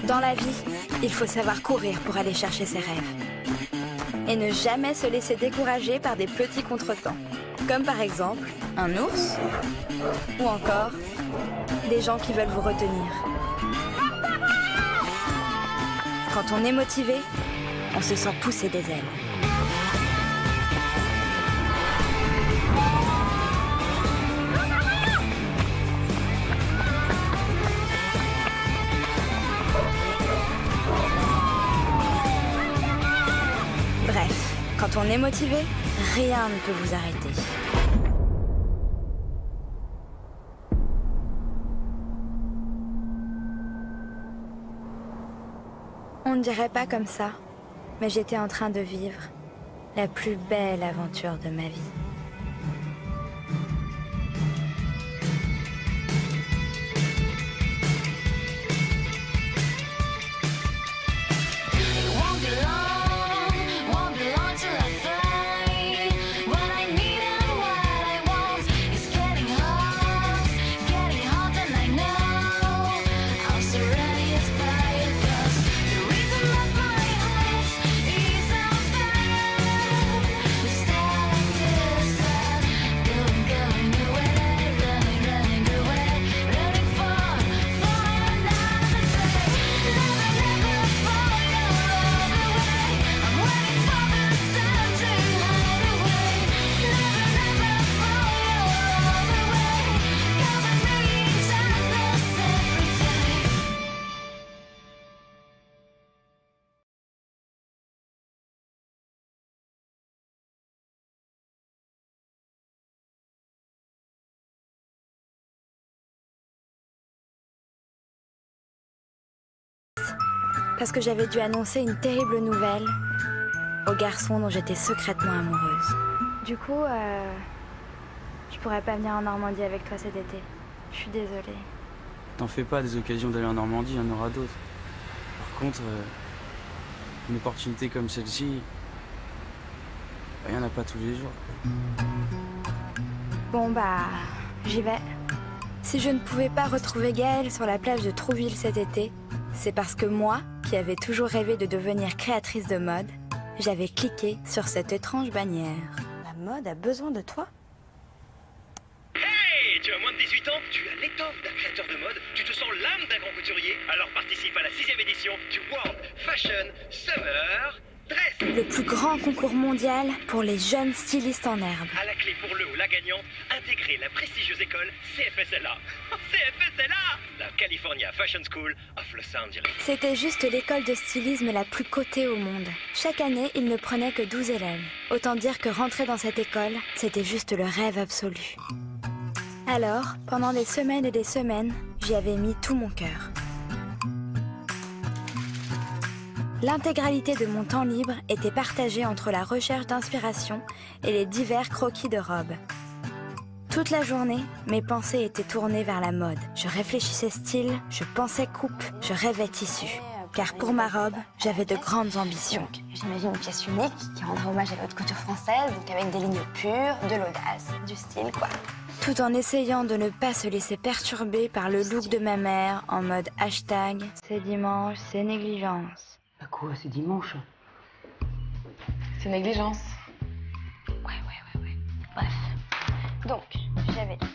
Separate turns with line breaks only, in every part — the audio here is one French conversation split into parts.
Dans la vie, il faut savoir courir pour aller chercher ses rêves. Et ne jamais se laisser décourager par des petits contretemps. Comme par exemple, un ours, ou encore, des gens qui veulent vous retenir. Quand on est motivé, on se sent pousser des ailes. Bref, quand on est motivé, rien ne peut vous arrêter. On ne dirait pas comme ça, mais j'étais en train de vivre la plus belle aventure de ma vie. Parce que j'avais dû annoncer une terrible nouvelle au garçon dont j'étais secrètement amoureuse. Du coup, je pourrais pas venir en Normandie avec toi cet été. Je suis désolée.
T'en fais pas, des occasions d'aller en Normandie, il y en aura d'autres. Par contre, une opportunité comme celle-ci, il n'y en a pas tous les jours.
Bon bah, j'y vais. Si je ne pouvais pas retrouver Gaëlle sur la plage de Trouville cet été, c'est parce que moi, qui avais toujours rêvé de devenir créatrice de mode, j'avais cliqué sur cette étrange bannière. La mode a besoin de toi?
Hey, tu as moins de 18 ans, tu as l'étoffe d'un créateur de mode, tu te sens l'âme d'un grand couturier, alors participe à la 6e édition du World Fashion Summer Dress.
Le plus grand concours mondial pour les jeunes stylistes en herbe.
À la clé pour le ou la gagnante, intégrez la prestigieuse école CFSLA. CFSLA, la California Fashion School of Los Angeles.
C'était juste l'école de stylisme la plus cotée au monde. Chaque année, il ne prenait que 12 élèves. Autant dire que rentrer dans cette école, c'était juste le rêve absolu. Alors, pendant des semaines et des semaines, j'y avais mis tout mon cœur. L'intégralité de mon temps libre était partagée entre la recherche d'inspiration et les divers croquis de robes. Toute la journée, mes pensées étaient tournées vers la mode. Je réfléchissais style, je pensais coupe, je rêvais tissu. Car pour ma robe, j'avais de grandes ambitions.
J'imagine une pièce unique qui rendra hommage à la haute couture française, donc avec des lignes pures, de l'audace, du style, quoi.
Tout en essayant de ne pas se laisser perturber par le look de ma mère en mode hashtag « c'est dimanche, c'est négligence ».
Bah quoi, c'est dimanche?
C'est négligence. Ouais. Bref. Donc, j'avais cette...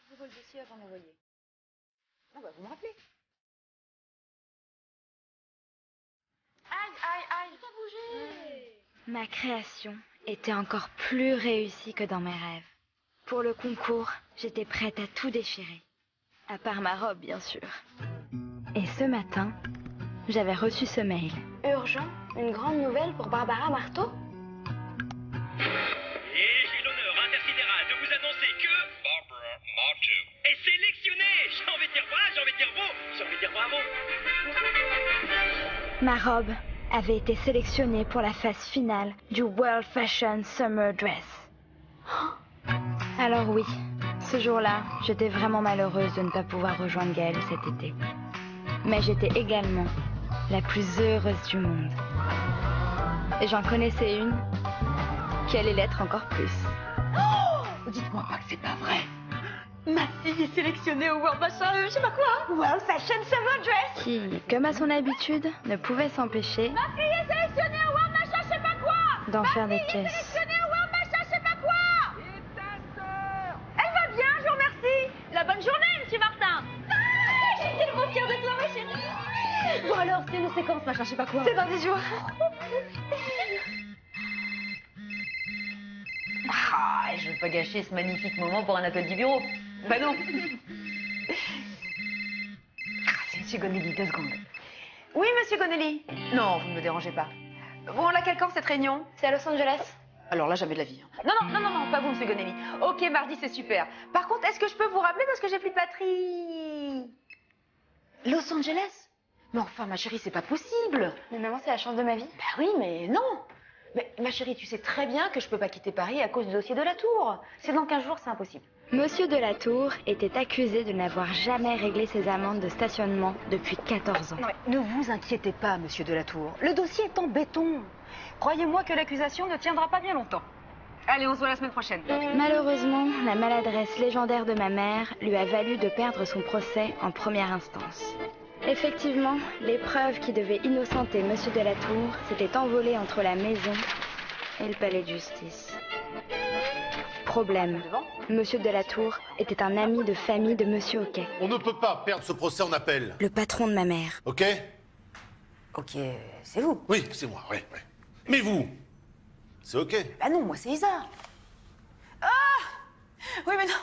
Je vous le dossier avant d'envoyer. Ah bah vous me rappelez. Aïe, t'as bougé.
Ma création était encore plus réussie que dans mes rêves. Pour le concours, j'étais prête à tout déchirer. À part ma robe, bien sûr. Et ce matin, j'avais reçu ce mail.
Urgent, une grande nouvelle pour Barbara Marteau.
Et j'ai l'honneur intersidéral de vous annoncer que Barbara Marteau est sélectionnée. J'ai envie de dire bravo, j'ai envie de dire bravo.
Ma robe, avait été sélectionnée pour la phase finale du World Fashion Summer Dress. Alors oui, ce jour-là, j'étais vraiment malheureuse de ne pas pouvoir rejoindre Gaëlle cet été. Mais j'étais également la plus heureuse du monde. Et j'en connaissais une qui allait l'être encore plus.
Oh, dites-moi pas que c'est pas vrai. Ma fille est sélectionnée au World Fashion, je sais pas quoi. World Fashion Summer Dress.
Qui, comme à son habitude, ne pouvait s'empêcher
Ma fille est sélectionnée au World Fashion, je sais pas quoi.
d'en faire des
Ma fille est
caisses.
sélectionnée au World Fashion, je sais pas quoi. Et ta sœur? Elle va bien, je vous remercie. La bonne journée, monsieur Martin. Ah, je suis tellement fière de toi, ma chérie. Bon alors, c'est une séquence, machin, je sais pas quoi. C'est dans 10 jours. Ah, je veux pas gâcher ce magnifique moment pour un appel du bureau. Bah non. Ah, c'est monsieur Gonelli, 2 secondes. Oui, monsieur Gonelli. Non, vous ne me dérangez pas. Bon, laquelle quand cette réunion?
C'est à Los Angeles.
Alors là, jamais de la vie. Non, pas vous, monsieur Gonelli. Ok, mardi, c'est super. Par contre, est-ce que je peux vous rappeler parce que j'ai plus de batterie? Los Angeles? Mais enfin, ma chérie, c'est pas possible.
Mais maman, c'est la chance de ma vie.
Bah oui, mais non. Mais ma chérie, tu sais très bien que je peux pas quitter Paris à cause du dossier de la tour. C'est dans 15 jours, c'est impossible.
Monsieur de la Tour était accusé de n'avoir jamais réglé ses amendes de stationnement depuis 14 ans.
Non, mais ne vous inquiétez pas, monsieur de la Tour. Le dossier est en béton. Croyez-moi que l'accusation ne tiendra pas bien longtemps. Allez, on se voit la semaine prochaine.
Malheureusement, la maladresse légendaire de ma mère lui a valu de perdre son procès en première instance. Effectivement, l'épreuve qui devait innocenter Monsieur de la Tour s'était envolée entre la maison et le palais de justice. Problème, Monsieur de la Tour était un ami de famille de Monsieur Hoquet,
On ne peut pas perdre ce procès en appel.
le patron de ma mère.
Ok?
Ok, c'est vous.
Oui, c'est moi, ouais. Mais vous? C'est ok.
Bah non, moi c'est Isa. Ah! Oui, mais non.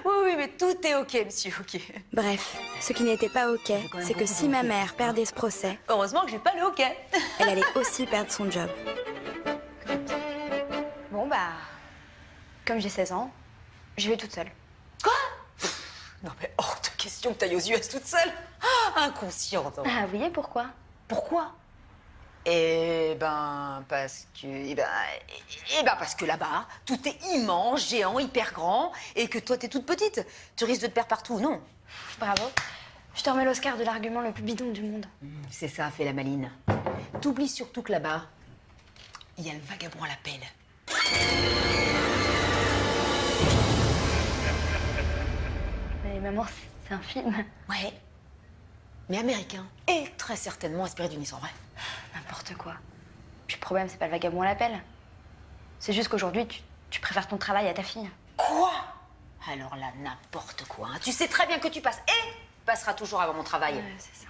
Oui, mais tout est ok, monsieur, ok.
Bref, ce qui n'était pas ok, c'est que si ma mère perdait ce procès,
Heureusement que j'ai pas le hockey.
elle allait aussi perdre son job.
Bon, bah. Comme j'ai 16 ans, je vais toute seule.
Non mais hors de question que t'ailles aux US toute seule. Ah, inconsciente. Hein.
Ah oui, et pourquoi?
Pourquoi? Eh ben, parce que parce que là-bas, tout est immense, géant, hyper grand, et que toi, t'es toute petite. Tu risques de te perdre partout, non?
Bravo. Je te remets l'Oscar de l'argument le plus bidon du monde.
C'est ça, fais la maline. T'oublies surtout que là-bas, il y a le vagabond à la pelle.
Mais maman, c'est un film.
Ouais. Mais américain. Et très certainement inspiré d'une histoire vraie.
N'importe quoi. Puis le problème, c'est pas le vagabond à l'appel. C'est juste qu'aujourd'hui, tu préfères ton travail à ta fille.
Quoi? Alors là, n'importe quoi. Hein. Tu sais très bien que tu passes et passeras toujours avant mon travail.
C'est ça.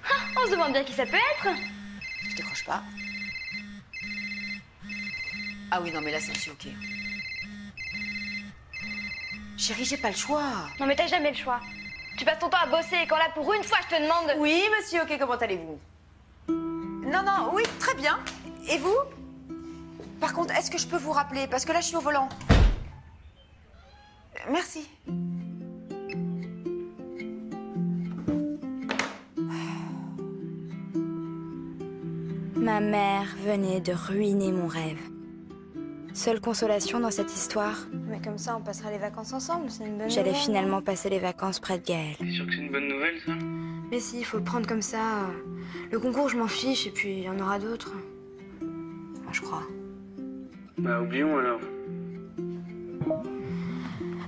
Ah, on se demande bien qui ça peut être.
Je décroche pas. Ah oui, non, mais là, c'est aussi ok. Chérie, j'ai pas le choix.
Non, mais t'as jamais le choix. Tu passes ton temps à bosser et quand là, pour une fois, je te demande...
Oui, monsieur, ok, comment allez-vous? Non, oui, très bien. Et vous? Par contre, est-ce que je peux vous rappeler? Parce que là, je suis au volant. Merci.
Ma mère venait de ruiner mon rêve. Seule consolation dans cette histoire,
Mais comme ça, on passera les vacances ensemble, c'est une bonne
j'allais
nouvelle.
finalement passer les vacances près de Gaël.
T'es sûr que c'est une bonne nouvelle, ça?
Mais si, il faut le prendre comme ça. Le concours, je m'en fiche, et puis il y en aura d'autres. Moi, je crois.
Bah, oublions alors.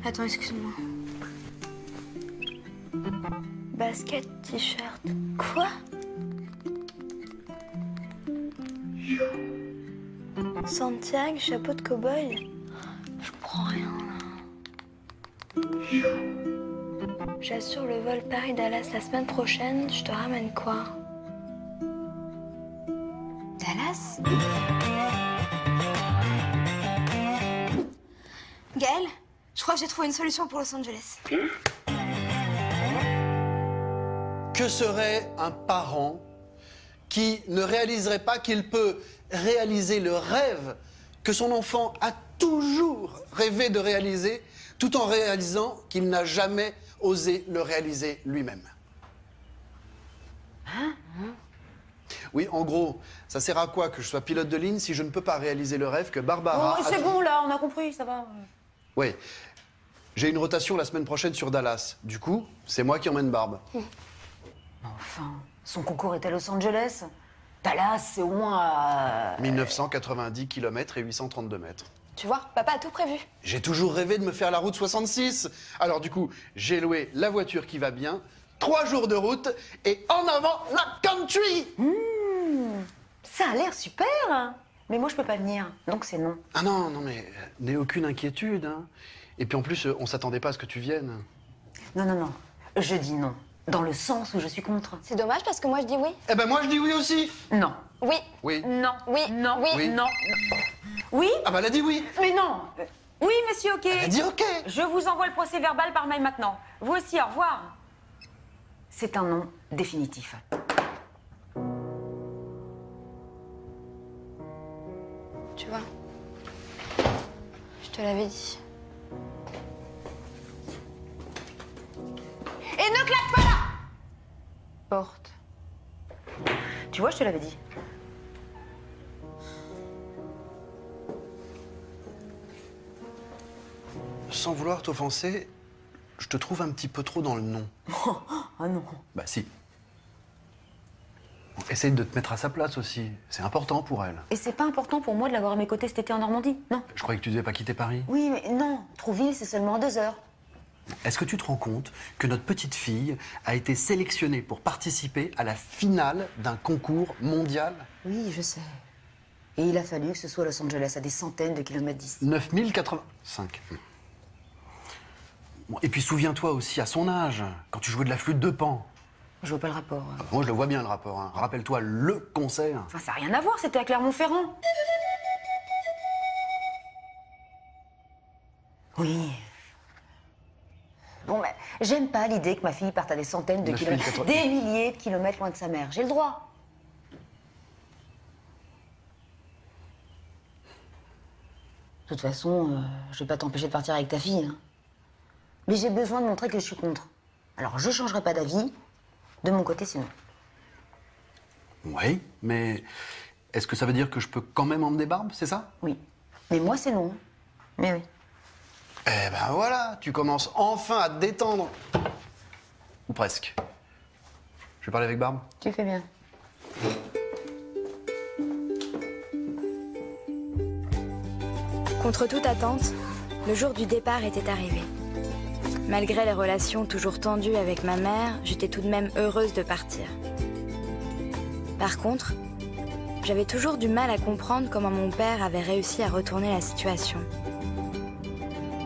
Attends, excuse-moi. Basket, t-shirt. Quoi? Santiago, chapeau de cow-boy. Je comprends rien, là. J'assure le vol Paris-Dallas la semaine prochaine. Je te ramène quoi?
Dallas?
Gaël, je crois que j'ai trouvé une solution pour Los Angeles.
Que serait un parent qui ne réaliserait pas qu'il peut réaliser le rêve que son enfant a toujours rêvé de réaliser, tout en réalisant qu'il n'a jamais osé le réaliser lui-même? Oui, en gros, ça sert à quoi que je sois pilote de ligne si je ne peux pas réaliser le rêve que Barbara...
Oh, c'est bon, là, on a compris, ça va.
Oui. J'ai une rotation la semaine prochaine sur Dallas. Du coup, c'est moi qui emmène Barbe.
Enfin, son concours est à Los Angeles. Dallas, c'est au moins à...
1990 km et 832 mètres.
Tu vois, papa a tout prévu.
J'ai toujours rêvé de me faire la route 66. Alors du coup, j'ai loué la voiture qui va bien, 3 jours de route et en avant la country.
Ça a l'air super, hein. Mais moi, je peux pas venir, donc c'est non.
Ah non, non mais n'aie aucune inquiétude. Hein. Et puis en plus, on s'attendait pas à ce que tu viennes.
Non, non, non. Je dis non. Dans le sens où je suis contre.
C'est dommage parce que moi je dis oui.
Eh ben moi je dis oui aussi.
Non.
Oui.
Oui.
Non.
Oui.
Non.
Oui.
Oui.
Non. Oui.
Ah bah elle a dit oui.
Mais non. Oui, monsieur, ok.
Elle a dit ok.
Je vous envoie le procès verbal par mail maintenant. Vous aussi, au revoir. C'est un non définitif.
Tu vois, je te l'avais dit.
Et ne claque pas là.
Porte.
Tu vois, je te l'avais dit.
Sans vouloir t'offenser, je te trouve un petit peu trop dans le non.
Ah non.
Bah si. Bon, essaye de te mettre à sa place aussi. C'est important pour elle.
Et c'est pas important pour moi de l'avoir à mes côtés cet été en Normandie, non.
Je croyais que tu devais pas quitter Paris.
Oui, mais non. Trouville, c'est seulement à 2 heures.
Est-ce que tu te rends compte que notre petite fille a été sélectionnée pour participer à la finale d'un concours mondial?
Oui, je sais. Et il a fallu que ce soit Los Angeles, à des centaines de kilomètres d'ici.
9085. Bon, et puis souviens-toi aussi à son âge, quand tu jouais de la flûte de Pan.
Je vois pas le rapport.
Moi, je le vois bien, le rapport. Hein. Rappelle-toi le concert.
Enfin, ça n'a rien à voir, c'était à Clermont-Ferrand. Oui. Bon, ben, j'aime pas l'idée que ma fille parte à des centaines de
9080.
kilomètres, des milliers de kilomètres loin de sa mère. J'ai le droit. De toute façon, je vais pas t'empêcher de partir avec ta fille. Hein. Mais j'ai besoin de montrer que je suis contre. Alors, je changerai pas d'avis. De mon côté, sinon.
Oui, mais est-ce que ça veut dire que je peux quand même emmener Barbe, c'est ça?
Oui. Mais moi, c'est non. Mais oui.
Eh ben voilà, tu commences enfin à te détendre. Ou presque. Je vais parler avec Barbe.
Tu fais bien.
Contre toute attente, le jour du départ était arrivé. Malgré les relations toujours tendues avec ma mère, j'étais tout de même heureuse de partir. Par contre, j'avais toujours du mal à comprendre comment mon père avait réussi à retourner la situation.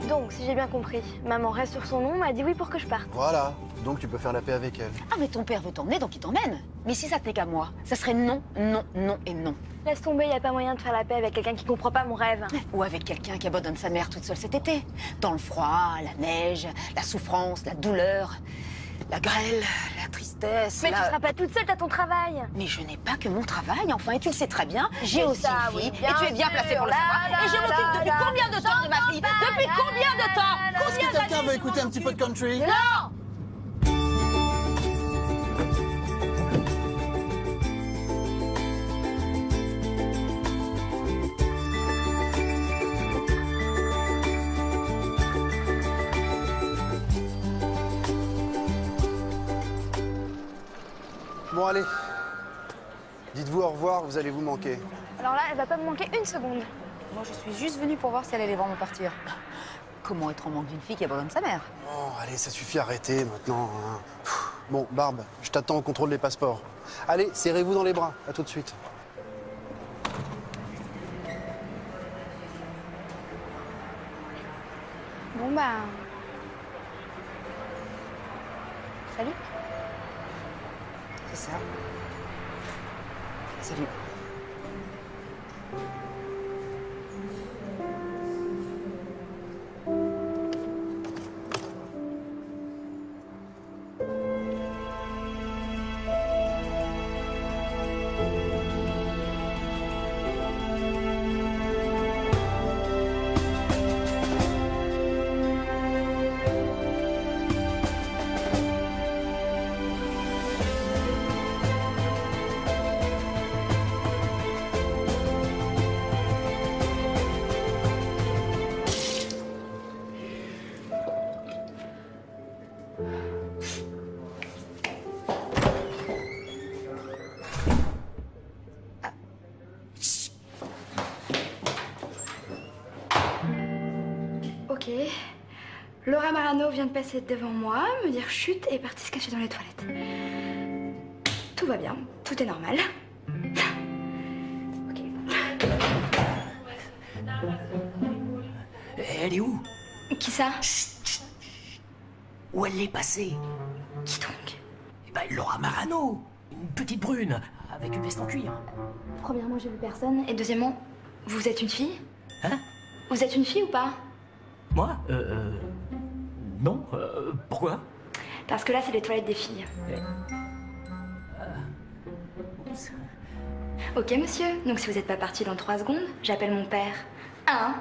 Donc, si j'ai bien compris, maman reste sur son nom, m'a dit oui pour que je parte.
Voilà, donc tu peux faire la paix avec elle.
Ah, mais ton père veut t'emmener, donc il t'emmène. Mais si ça tenait qu'à moi, ça serait non, non, non et non.
Laisse tomber, y a pas moyen de faire la paix avec quelqu'un qui comprend pas mon rêve.
Ou avec quelqu'un qui abandonne sa mère toute seule cet été. Dans le froid, la neige, la souffrance, la douleur, la grêle, la tristesse.
Mais tu seras pas toute seule, t'as ton travail.
Mais je n'ai pas que mon travail, enfin, et tu le sais très bien. J'ai
Mais
aussi
ça,
une fille,
oui, bien
et tu es bien
sûr.
placée pour le
La,
savoir.
la,
Et je m'occupe
la,
depuis
la,
combien de temps de ma fille? Depuis combien de temps?
Est-ce que quelqu'un veut écouter un petit peu de country?
Non!
Bon allez, dites-vous au revoir, vous allez vous manquer.
Alors là, elle va pas me manquer une seconde.
Moi, je suis juste venue pour voir si elle allait vraiment partir. Comment être en manque d'une fille qui abandonne sa mère?
Bon, allez, ça suffit, arrêtez maintenant. Hein. Bon, Barbe, je t'attends au contrôle des passeports. Allez, serrez-vous dans les bras, à tout de suite.
Bon bah... Salut.
C'est ça. Salut.
Ok. Laura Marano vient de passer devant moi, me dire chut et est partie se cacher dans les toilettes. Tout va bien, tout est normal. Ok.
Elle est où?
Qui ça?
Chut, chut. Où elle est passée?
Qui donc?
Eh ben, Laura Marano. Une petite brune, avec une veste en cuir.
Premièrement, j'ai vu personne. Et deuxièmement, vous êtes une fille?
Hein?
Vous êtes une fille ou pas?
Moi? Non. Pourquoi?
Parce que là, c'est les toilettes des filles.
Oups.
Ok, monsieur. Donc si vous n'êtes pas parti dans 3 secondes, j'appelle mon père. 1,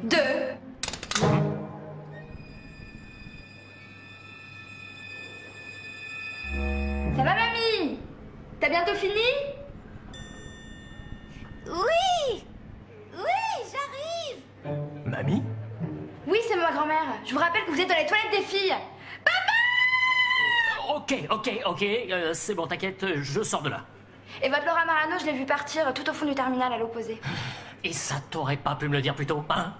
2... Ça va, mamie? T'as bientôt fini?
Oui! Oui, j'arrive!
Mamie?
Oui, c'est ma grand-mère. Je vous rappelle que vous êtes dans les toilettes des filles.
Ok, c'est bon, t'inquiète, je sors de là.
Et votre Laura Marano, je l'ai vu partir tout au fond du terminal à l'opposé.
Et ça t'aurait pas pu me le dire plus tôt, hein?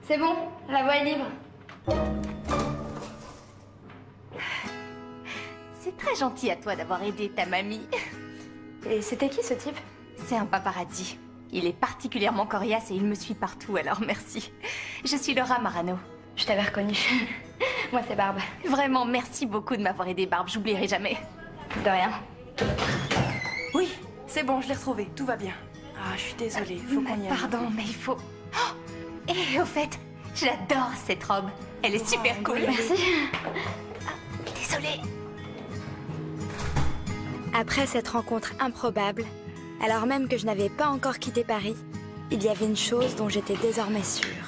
C'est bon, la voie est libre.
C'est très gentil à toi d'avoir aidé ta mamie.
Et c'était qui ce type?
C'est un paparazzi. Il est particulièrement coriace et il me suit partout, alors merci. Je suis Laura Marano.
Je t'avais reconnue. Moi, c'est Barbe.
Vraiment, merci beaucoup de m'avoir aidé, Barbe. J'oublierai jamais.
De rien.
Oui, c'est bon, je l'ai retrouvé. Tout va bien. Ah, je suis désolée. Faut qu'on y aille.
Pardon, mais il faut... Oh, et au fait, j'adore cette robe. Elle est super cool.
Merci.
Désolée.
Après cette rencontre improbable, alors même que je n'avais pas encore quitté Paris, il y avait une chose dont j'étais désormais sûre.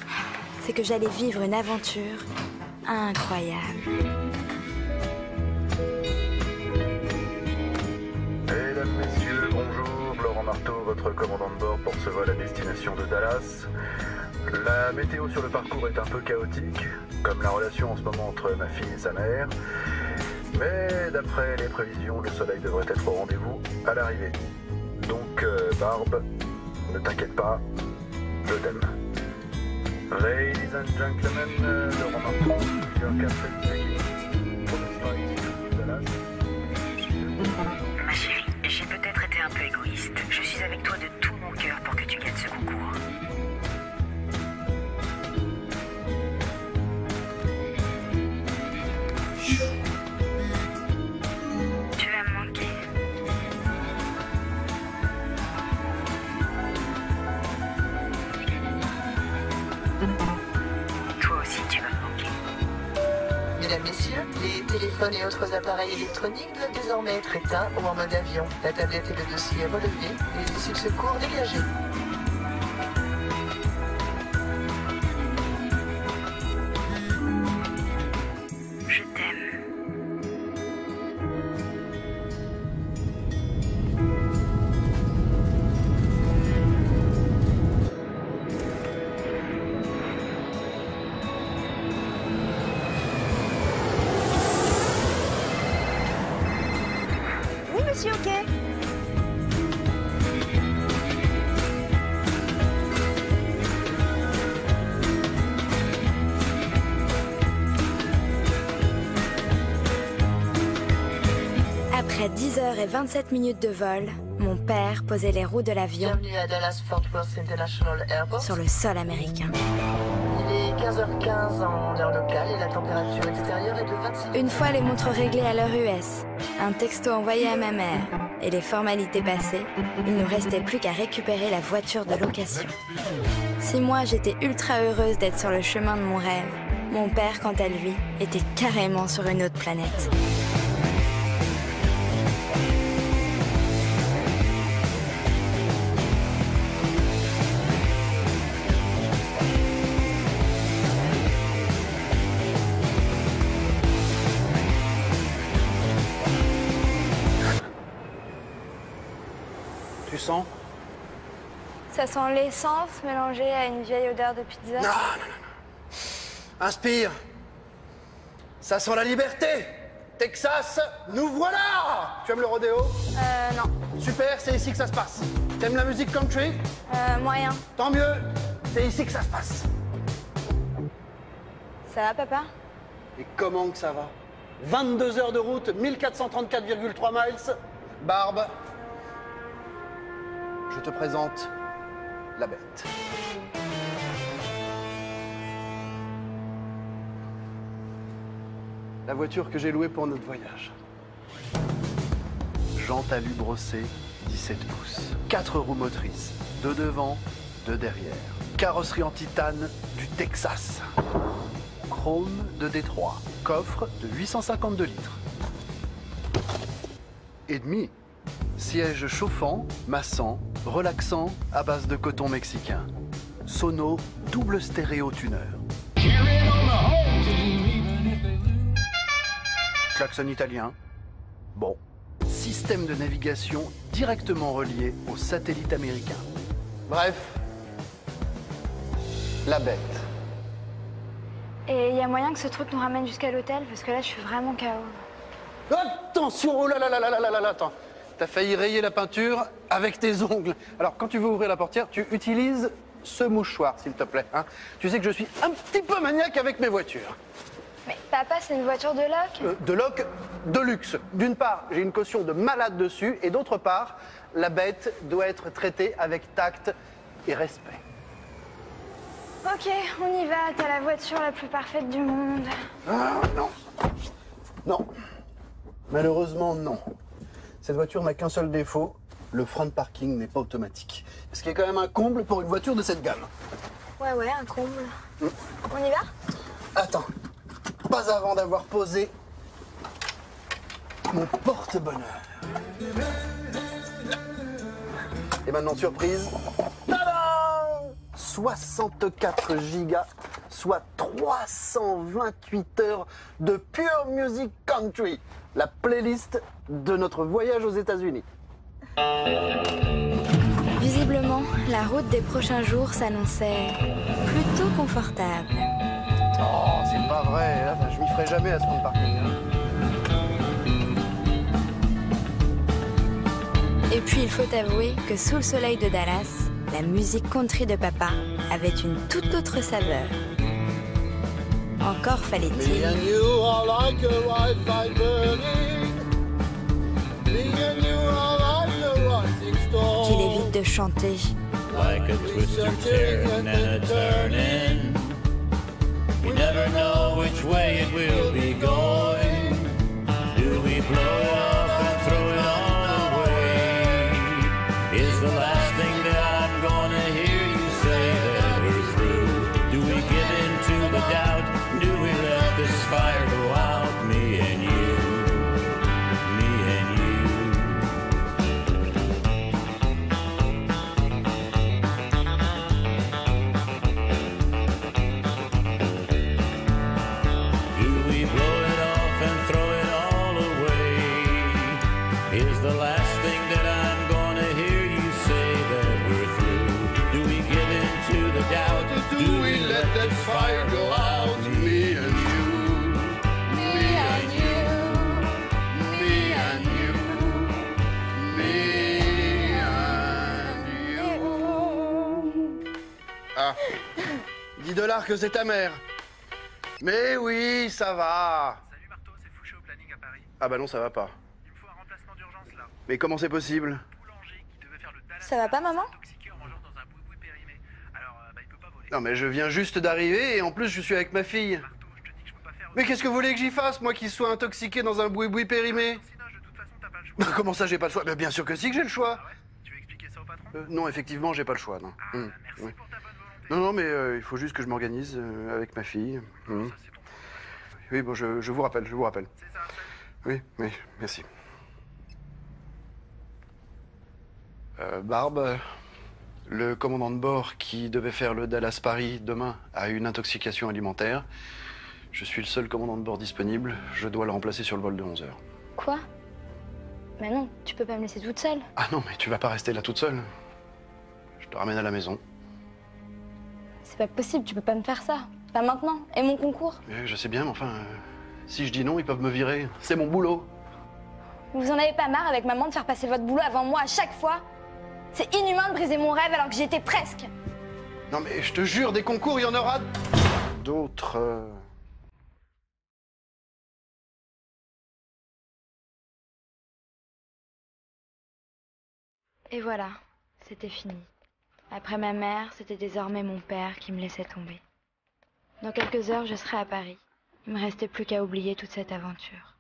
C'est que j'allais vivre une aventure incroyable.
Mesdames, messieurs, bonjour. Laurent Marteau, votre commandant de bord pour ce vol à destination de Dallas. La météo sur le parcours est un peu chaotique, comme la relation en ce moment entre ma fille et sa mère. Mais d'après les prévisions, le soleil devrait être au rendez-vous à l'arrivée. Donc, Barbe, ne t'inquiète pas, je t'aime. Ladies and gentlemen, Laurent Marteau, your captain speaking. Pour le flight to Dallas.
Ma chérie, j'ai peut-être été un peu égoïste. Je suis avec toi de tout mon cœur pour que tu gagnes ce concours. Tu vas me manquer. Toi aussi, tu vas me manquer.
Mesdames, Messieurs, les téléphones et autres appareils électroniques doivent désormais être éteints ou en mode avion. La tablette et le dossier relevés et les issues de secours dégagées.
Je t'aime.
Oui, monsieur, ok.
Après 10h27 de vol, mon père posait les roues de l'avion
Bienvenue à Dallas Fort Worth International Airport.
sur le sol américain.
Il est 15h15 en heure locale et la température extérieure est de 26.
Une fois les montres réglées à l'heure US, un texto envoyé à ma mère et les formalités passées, il ne nous restait plus qu'à récupérer la voiture de location. Si moi j'étais ultra heureuse d'être sur le chemin de mon rêve, mon père, quant à lui, était carrément sur une autre planète.
Tu sens?
Ça sent l'essence mélangée à une vieille odeur de pizza.
Non. Inspire. Ça sent la liberté. Texas, nous voilà! Tu aimes le rodéo?
Non.
Super, c'est ici que ça se passe. T'aimes la musique country?
Moyen.
Tant mieux, c'est ici que ça se passe.
Ça va, papa?
Et comment que ça va? 22 heures de route, 1434,3 miles. Barbe, je te présente la bête. La voiture que j'ai louée pour notre voyage. Jante alu brossée, 17 pouces. 4 roues motrices, 2 devant, 2 derrière. Carrosserie en titane du Texas. Chrome de Détroit. Coffre de 852 litres. Et demi. Siège chauffant, massant, relaxant à base de coton mexicain. Sono double stéréo tuner. Klaxon italien. Bon. Système de navigation directement relié au satellite américain. Bref, la bête.
Et il y a moyen que ce truc nous ramène jusqu'à l'hôtel, parce que là, je suis vraiment KO.
Attention, oh là là là là là là là, attends. T'as failli rayer la peinture avec tes ongles. Alors, quand tu veux ouvrir la portière, tu utilises ce mouchoir, s'il te plaît. Hein. Tu sais que je suis un petit peu maniaque avec mes voitures.
Mais papa, c'est une voiture de loc?
De loc de luxe. D'une part, j'ai une caution de malade dessus, et d'autre part, la bête doit être traitée avec tact et respect.
Ok, on y va. T'as la voiture la plus parfaite du monde.
Ah, non. Non. Malheureusement, non. Cette voiture n'a qu'un seul défaut, le frein de parking n'est pas automatique. Ce qui est quand même un comble pour une voiture de cette gamme.
Ouais, un comble. On y va?
Attends, pas avant d'avoir posé mon porte-bonheur. Et maintenant, surprise. Tadam! 64 gigas, soit 328 heures de pure music country. La playlist de notre voyage aux États-Unis.
Visiblement, la route des prochains jours s'annonçait plutôt confortable.
Oh, c'est pas vrai, hein. Je m'y ferai jamais à ce frein de parking.
Et puis il faut avouer que sous le soleil de Dallas, la musique country de papa avait une toute autre saveur. Encore fallait-il qu'il évite de chanter.
Like a twister tearing and a turning. You never know which way it will be going. Do we blow it off and throw it all away? Is the last thing that I'm gonna hear you say that we're through? Do we give in to the doubt? Do we let this fire go out? Me and you, me and you. Do we blow it off and throw it all away? Is the last thing that I'm gonna hear you say that we're through? Do we give in to the doubt? Do we let that fire go out? Me and you, me and you, me and you, me and you.
Ah, 10 $ que c'est ta mère. Mais oui, ça va.
Salut Marteau, c'est Fouché au planning à Paris.
Ah bah non, ça va pas.
Il me faut un remplacement d'urgence là.
Mais comment c'est possible?
Boulanger qui devait faire le Dallas
Ça va pas, maman?
intoxiqué en mangeant dans un boui-boui périmé. Alors, il peut pas voler.
Non mais je viens juste d'arriver et en plus je suis avec ma fille.
Marteau, je te dis que je peux pas faire.
Mais qu'est-ce que vous voulez que j'y fasse, moi qui sois intoxiqué dans un boui-boui périmé?
Sinon, de toute façon, t'as pas le choix.
Comment ça j'ai pas le choix? Bah, bien sûr que si que j'ai le choix.
Ah ouais? Tu veux expliquer ça au patron?
Non, effectivement, j'ai pas le choix, non.
Ah, merci
oui.
pour ta bonne volonté.
Non, non, mais il faut juste que je m'organise avec ma fille.
Ça, c'est ton problème.
Oui, bon, je vous rappelle, je vous rappelle.
C'est ça, salut.
Oui, merci. Barbe, le commandant de bord qui devait faire le Dallas-Paris demain a eu une intoxication alimentaire. Je suis le seul commandant de bord disponible. Je dois le remplacer sur le vol de 11 h.
Quoi? Mais non, tu peux pas me laisser toute seule.
Ah non, mais tu vas pas rester là toute seule. Je te ramène à la maison.
C'est pas possible, tu peux pas me faire ça. Pas maintenant. Et mon concours?
Je sais bien, mais enfin, Si je dis non, ils peuvent me virer. C'est mon boulot.
Vous en avez pas marre avec maman de faire passer votre boulot avant moi à chaque fois? C'est inhumain de briser mon rêve alors que j'y étais presque.
Non mais je te jure, des concours, il y en aura d'autres.
Et voilà, c'était fini. Après ma mère, c'était désormais mon père qui me laissait tomber. Dans quelques heures, je serai à Paris. Il me restait plus qu'à oublier toute cette aventure.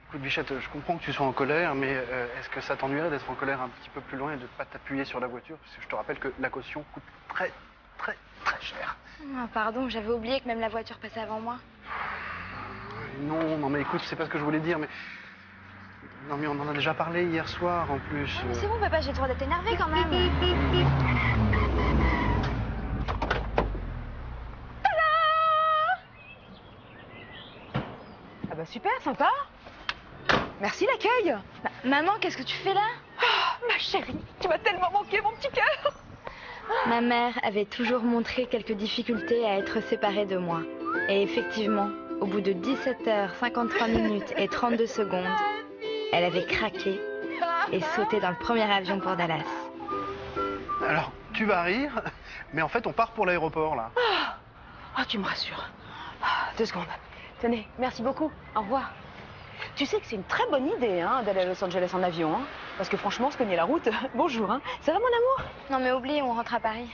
Écoute Bichette, je comprends que tu sois en colère, mais est-ce que ça t'ennuierait d'être en colère un petit peu plus loin et de ne pas t'appuyer sur la voiture? Parce que je te rappelle que la caution coûte très cher.
Ah, pardon, j'avais oublié que même la voiture passait avant moi.
Non mais écoute, c'est pas ce que je voulais dire, mais... Non mais on en a déjà parlé hier soir en plus.
Ah, mais c'est bon papa, j'ai le droit d'être énervée quand même.
Ah bah super, sympa. Merci l'accueil.
Bah, maman, qu'est-ce que tu fais là?
Oh, ma chérie, tu m'as tellement manqué, mon petit cœur.
Ma mère avait toujours montré quelques difficultés à être séparée de moi. Et effectivement, au bout de 17h53 minutes et 32 secondes, elle avait craqué et sauté dans le premier avion pour Dallas.
Alors, tu vas rire, mais en fait, on part pour l'aéroport, là.
Ah, tu me rassures. 2 secondes. Tenez, merci beaucoup. Au revoir. Tu sais que c'est une très bonne idée hein, d'aller à Los Angeles en avion. Hein, parce que franchement, se cogner la route, bonjour. Hein. Ça va, mon amour?
Non, mais oublie, on rentre à Paris.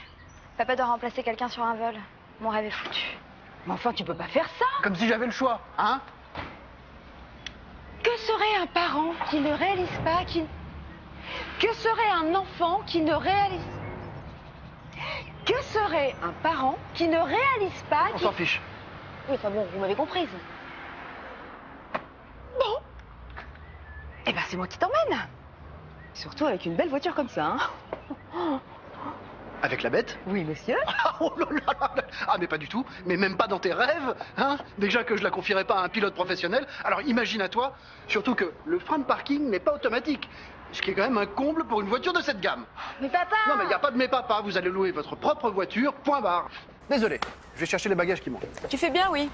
Papa doit remplacer quelqu'un sur un vol. Mon rêve est foutu.
Mais enfin, tu peux pas faire ça.
Comme si j'avais le choix, hein?
Que serait un parent qui ne réalise pas, Que serait un enfant qui ne réalise... Que serait un parent qui ne réalise pas...
On s'en fiche.
Oui, enfin bon, vous m'avez comprise. Bon. Eh ben, c'est moi qui t'emmène. Surtout avec une belle voiture comme ça, hein.
Avec la bête?
Oui, monsieur.
Oh là là là. Ah, mais pas du tout. Mais même pas dans tes rêves, hein? Déjà que je la confierais pas à un pilote professionnel. Alors imagine à toi, surtout que le frein de parking n'est pas automatique. Ce qui est quand même un comble pour une voiture de cette gamme.
Mais papa!
Non, mais il n'y a pas de mais papa. Vous allez louer votre propre voiture, point barre. Désolé, je vais chercher les bagages qui manquent.
Tu fais bien, oui.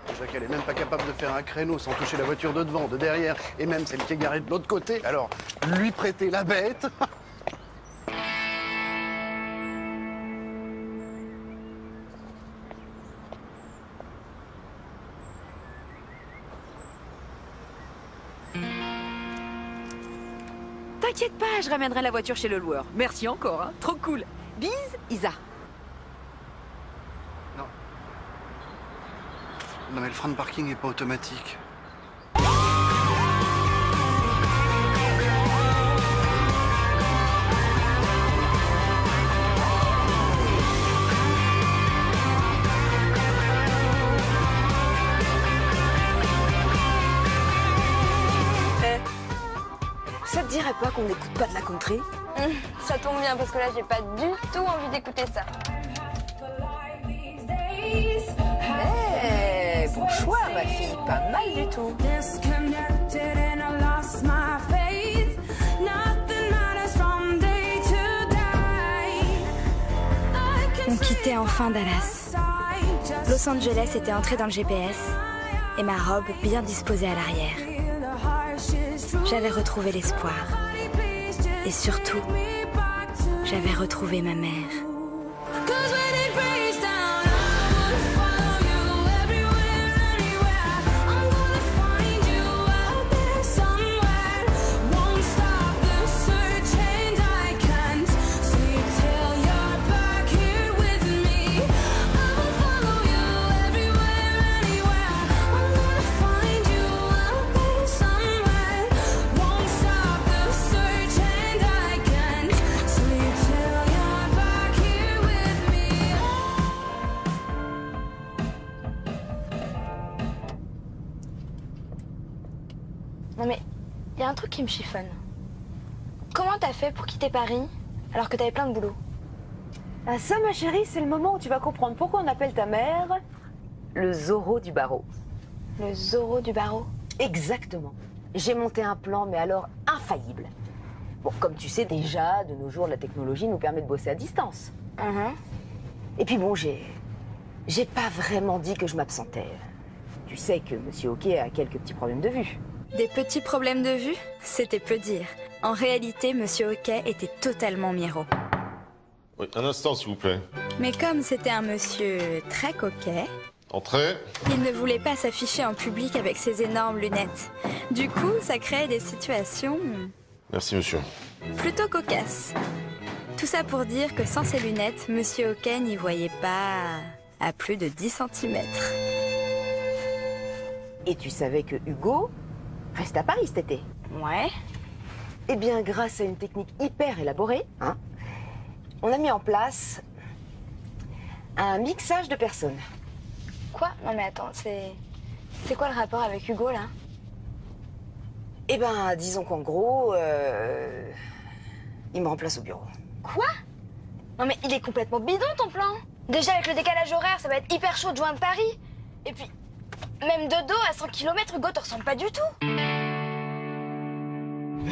Déjà qu'elle est même pas capable de faire un créneau sans toucher la voiture de devant, de derrière, et même celle qui est garée de l'autre côté. Alors, lui prêter la bête.
T'inquiète pas, je ramènerai la voiture chez le loueur. Merci encore, hein. Trop cool. Bise, Isa.
Non mais le frein de parking n'est pas automatique.
Ça te dirait pas qu'on n'écoute pas de la country?
Ça tombe bien parce que là, j'ai pas du tout envie d'écouter ça.
Bon choix, ma fille, pas mal du tout.
On quittait enfin Dallas. Los Angeles était entré dans le GPS et ma robe bien disposée à l'arrière. J'avais retrouvé l'espoir. Et surtout, j'avais retrouvé ma mère. Non mais, il y a un truc qui me chiffonne. Comment t'as fait pour quitter Paris alors que t'avais plein de boulot?
Ah ça, ma chérie, c'est le moment où tu vas comprendre pourquoi on appelle ta mère le Zorro du barreau.
Le Zorro du barreau?
Exactement. J'ai monté un plan, mais alors infaillible. Bon, comme tu sais déjà, de nos jours, la technologie nous permet de bosser à distance. Et puis bon, j'ai pas vraiment dit que je m'absentais. Tu sais que Monsieur Hockey a quelques petits problèmes de vue.
Des petits problèmes de vue? C'était peu dire. En réalité, Monsieur Hockey était totalement miro.
Oui, un instant, s'il vous plaît.
Mais comme c'était un monsieur très coquet,
Entrez.
il ne voulait pas s'afficher en public avec ses énormes lunettes. Du coup, ça créait des situations
Merci, monsieur.
plutôt cocasses. Tout ça pour dire que sans ses lunettes, Monsieur Hockey n'y voyait pas à plus de 10 cm.
Et tu savais que Hugo reste à Paris cet été?
Ouais.
Eh bien, grâce à une technique hyper élaborée, hein, on a mis en place un mixage de personnes.
Quoi? Non mais attends, c'est quoi le rapport avec Hugo là?
Eh ben, disons qu'en gros, il me remplace au bureau.
Quoi? Non mais il est complètement bidon ton plan. Déjà avec le décalage horaire, ça va être hyper chaud de joindre Paris. Et puis, même de dos à 100 km, Hugo te ressemble pas du tout.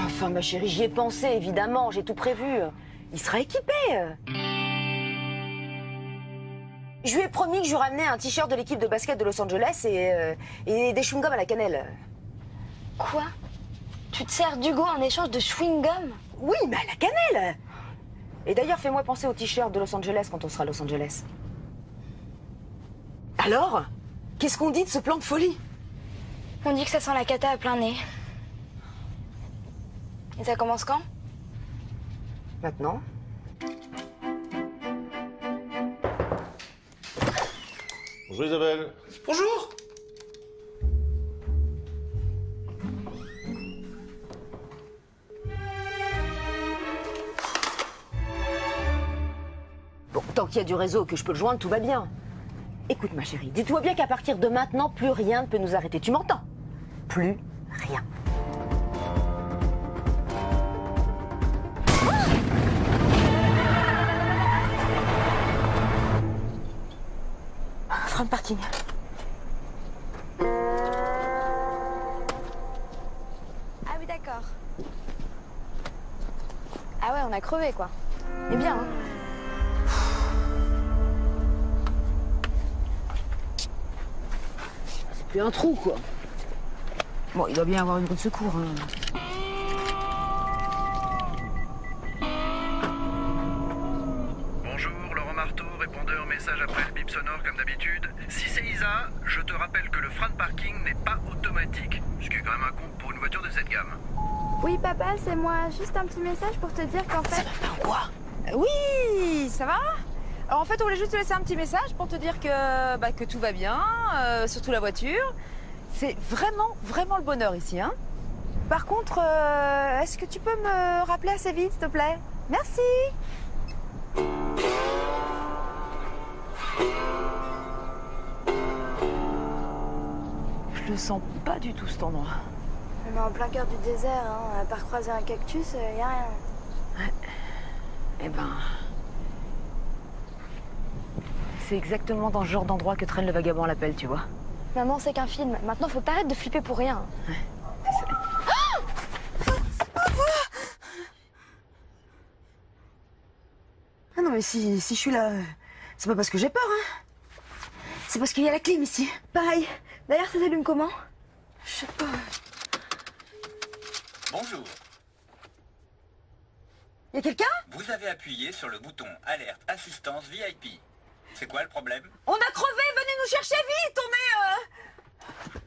Enfin, ma chérie, j'y ai pensé, évidemment, j'ai tout prévu. Il sera équipé. Je lui ai promis que je lui ramenais un t-shirt de l'équipe de basket de Los Angeles et des chewing-gums à la cannelle.
Quoi? Tu te sers d'Hugo en échange de chewing-gum?
Oui, mais à la cannelle. Et d'ailleurs, fais-moi penser au t-shirt de Los Angeles quand on sera à Los Angeles. Alors, qu'est-ce qu'on dit de ce plan de folie?
On dit que ça sent la cata à plein nez. Et ça commence quand?
Maintenant.
Bonjour Isabelle.
Bonjour.
Bon, tant qu'il y a du réseau, que je peux le joindre, tout va bien. Écoute, ma chérie, dis-toi bien qu'à partir de maintenant, plus rien ne peut nous arrêter. Tu m'entends? Plus rien. Frein de parking.
Ah oui, d'accord. Ah ouais, on a crevé, quoi. Mais bien, hein.
C'est plus un trou, quoi. Bon, il doit bien avoir une roue de secours, hein.
Bonjour, Laurent Marteau, répondeur message après le bip sonore comme d'habitude. Si c'est Isa, je te rappelle que le frein de parking n'est pas automatique, ce qui est quand même un compte pour une voiture de cette gamme.
Oui, papa, c'est moi. Juste un petit message pour te dire qu'en fait...
Ça va pas, quoi?
Oui, ça va? Alors en fait, on voulait juste te laisser un petit message pour te dire que tout va bien, surtout la voiture. C'est vraiment, vraiment le bonheur ici, hein. Par contre, est-ce que tu peux me rappeler assez vite, s'il te plaît? Merci. Je le sens pas du tout, cet endroit.
On est en plein cœur du désert, hein. À part croiser un cactus, y a rien.
Ouais. Eh ben... C'est exactement dans ce genre d'endroit que traîne le vagabond à l'appel, tu vois.
Maman, c'est qu'un film. Maintenant, faut que t'arrêtes de flipper pour rien.
Ouais, c'est ça. Ah non, mais si je suis là, c'est pas parce que j'ai peur, hein. C'est parce qu'il y a la clim ici.
Pareil. D'ailleurs, ça s'allume comment?
Je sais pas.
Bonjour.
Y a quelqu'un?
Vous avez appuyé sur le bouton Alerte Assistance VIP. C'est quoi le problème?
On a crevé, venez nous chercher vite, on est...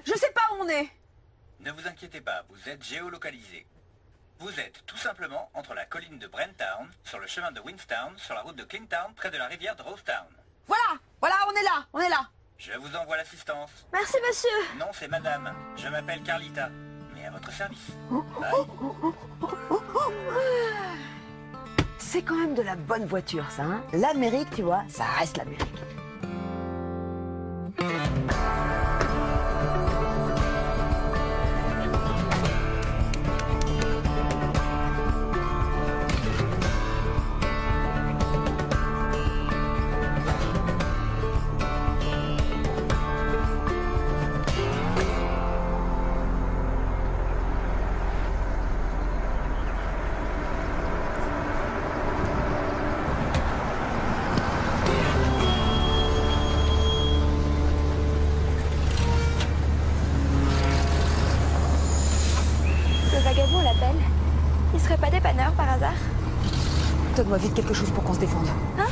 Je sais pas où on est.
Ne vous inquiétez pas, vous êtes géolocalisé. Vous êtes tout simplement entre la colline de Brenttown, sur le chemin de Winstown, sur la route de Clingtown, près de la rivière de Rosetown.
Voilà, on est là.
Je vous envoie l'assistance.
Merci, monsieur.
Non, c'est madame. Je m'appelle Carlita. Mais à votre service. Bye.
C'est quand même de la bonne voiture, ça, hein. L'Amérique, tu vois, ça reste l'Amérique.
ferais pas dépanneur par hasard?
Donne-moi vite quelque chose pour qu'on se défende.
Hein?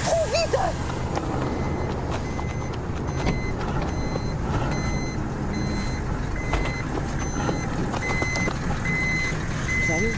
Trop vite! Sérieux?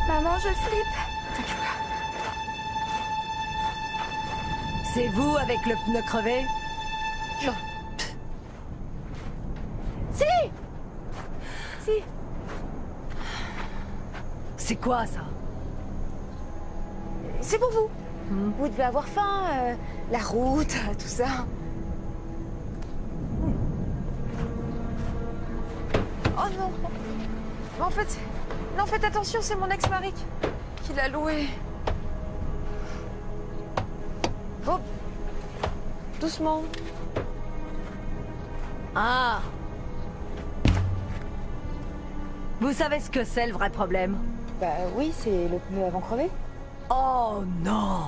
Maman, je flippe.
T'inquiète pas. C'est vous avec le pneu crevé?
Non.
Si! Si. C'est quoi ça?
C'est pour vous. Vous devez avoir faim, la route, tout ça. Oh non. Mais en fait, non, faites attention, c'est mon ex-mari qui l'a loué. Oh, doucement.
Ah! Vous savez ce que c'est le vrai problème?
Bah oui, c'est le pneu avant crevé.
Oh non!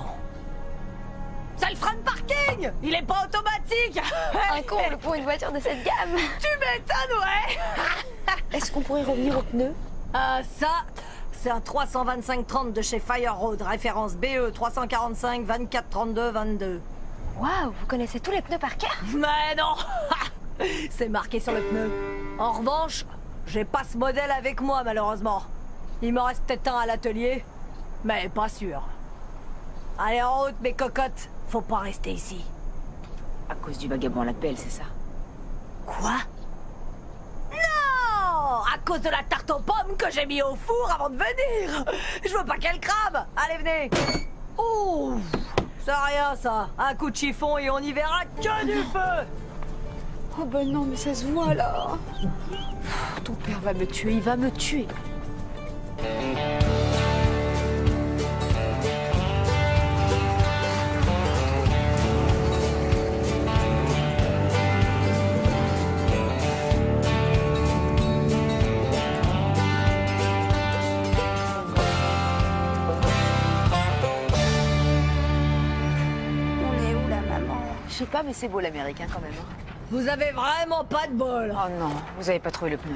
C'est le frein de parking! Il est pas automatique!
Un comble pour une voiture de cette gamme.
Tu m'étonnes, ouais!
Est-ce qu'on pourrait revenir au pneu?
Ça, c'est un 325-30 de chez Fire Road, référence BE 345 24 32 22.
Waouh, vous connaissez tous les pneus par cœur?
Mais non! C'est marqué sur le pneu. En revanche, j'ai pas ce modèle avec moi, malheureusement. Il m'en reste peut-être un à l'atelier, mais pas sûr. Allez, en route, mes cocottes. Faut pas rester ici.
À cause du vagabond à la pelle, c'est ça?
Quoi? Non! À cause de la tarte aux pommes que j'ai mis au four avant de venir! Je veux pas qu'elle crame! Allez, venez! Ouh! C'est rien, ça. Un coup de chiffon et on y verra que du feu!
Oh ben non, mais ça se voit, là. Ton père va me tuer, il va me tuer. Je sais pas, mais c'est beau l'américain quand même.
Vous avez vraiment pas de bol.
Oh non, vous avez pas trouvé le pneu.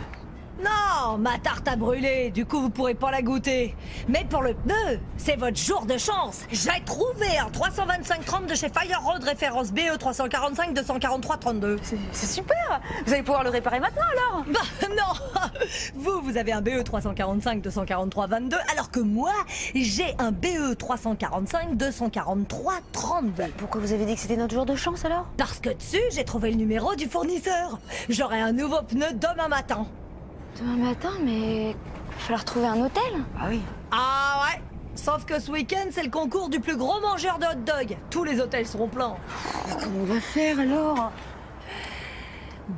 Non, ma tarte a brûlé, du coup vous pourrez pas la goûter. Mais pour le pneu, c'est votre jour de chance. J'ai trouvé un 325-30 de chez Fire Road, référence BE 345 243 32.
C'est super. Vous allez pouvoir le réparer maintenant alors?
Bah non. Vous avez un BE 345 243 22, alors que moi, j'ai un BE 345 243 32.
Pourquoi vous avez dit que c'était notre jour de chance alors?
Parce que dessus, j'ai trouvé le numéro du fournisseur. J'aurai un nouveau pneu demain matin.
Demain matin, mais... il va falloir trouver un hôtel.
Ah oui.
Ah ouais. Sauf que ce week-end, c'est le concours du plus gros mangeur de hot dog. Tous les hôtels seront pleins.
Comment on va faire alors?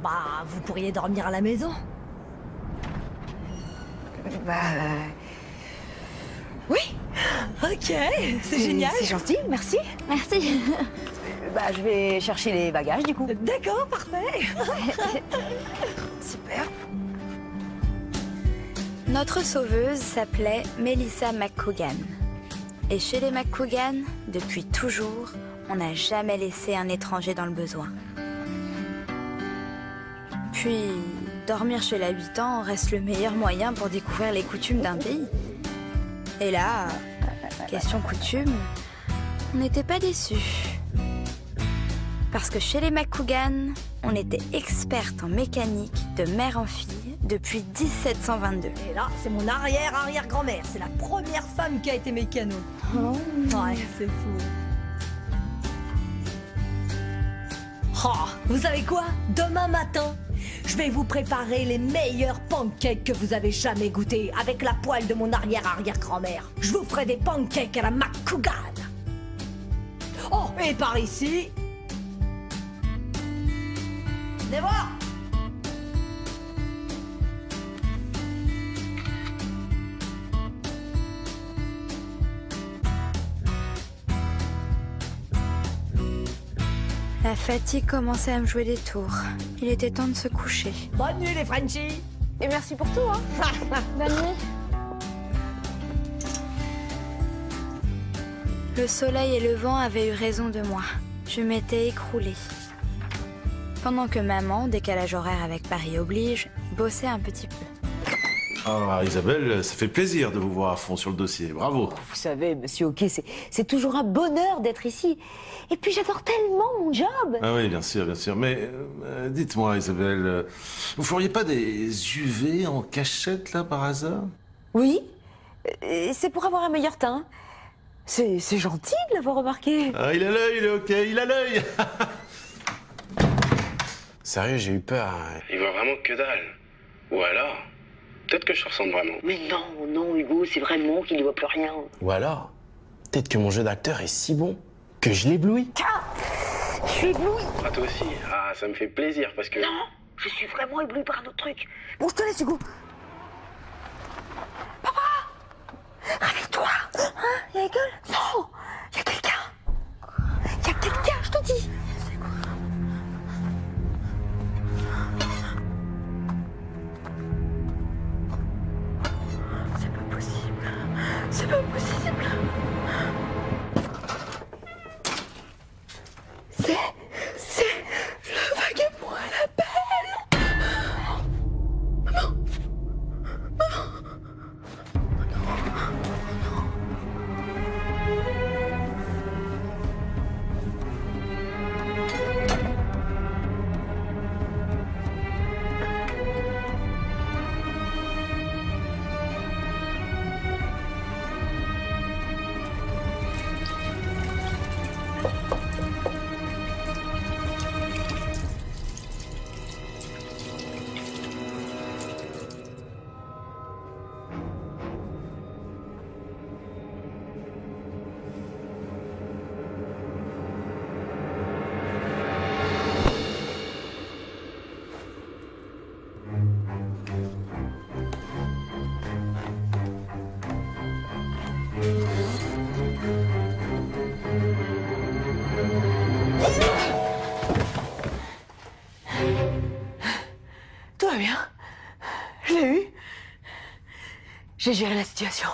Bah, vous pourriez dormir à la maison.
Bah... Oui.
Ok, c'est génial.
C'est gentil, merci.
Merci.
Bah, je vais chercher les bagages du coup.
D'accord, parfait.
Super.
Notre sauveuse s'appelait Melissa McCougan. Et chez les McCougan, depuis toujours, on n'a jamais laissé un étranger dans le besoin. Puis, dormir chez l'habitant reste le meilleur moyen pour découvrir les coutumes d'un pays. Et là, question coutume, on n'était pas déçus. Parce que chez les McCougan, on était experte en mécanique de mère en fille depuis 1722.
Et là, c'est mon arrière-arrière-grand-mère. C'est la première femme qui a été mécano.
Oh.
Ouais, c'est fou. Oh, vous savez quoi? Demain matin, je vais vous préparer les meilleurs pancakes que vous avez jamais goûtés avec la poêle de mon arrière-arrière-grand-mère. Je vous ferai des pancakes à la McCougan. Oh, et par ici... Venez voir!
fatigue commençait à me jouer des tours. Il était temps de se coucher.
Bonne nuit les Frenchies.
Et merci pour tout, hein.
Bonne nuit.
Le soleil et le vent avaient eu raison de moi. Je m'étais écroulée. Pendant que maman, décalage horaire avec Paris oblige, bossait un petit peu.
Ah, Isabelle, ça fait plaisir de vous voir à fond sur le dossier. Bravo.
Vous savez, monsieur Hockey, c'est toujours un bonheur d'être ici. Et puis j'adore tellement mon job.
Ah oui, bien sûr, bien sûr. Mais dites-moi, Isabelle, vous feriez pas des UV en cachette, là, par hasard?
Oui, c'est pour avoir un meilleur teint. C'est gentil de l'avoir remarqué.
Ah, il a l'œil, le Hockey, il a l'œil.
Sérieux, j'ai eu peur. Il voit vraiment que dalle. Ou alors, peut-être que je ressemble vraiment.
Mais non, Hugo, c'est vraiment qu'il ne voit plus rien.
Ou alors, peut-être que mon jeu d'acteur est si bon que je l'éblouis.
Je suis éblouie.
Ah, toi aussi. Ah, ça me fait plaisir parce que...
Non, je suis vraiment éblouie par un autre truc. Bon, je te laisse, Hugo. Papa, réveille-toi. Hein, il y a la gueule? Non, il y a quelqu'un. Il y a quelqu'un, je te dis. C'est pas possible. C'est le vagabond à l'appel. Maman. Tout va bien. Je l'ai eu. J'ai géré la situation.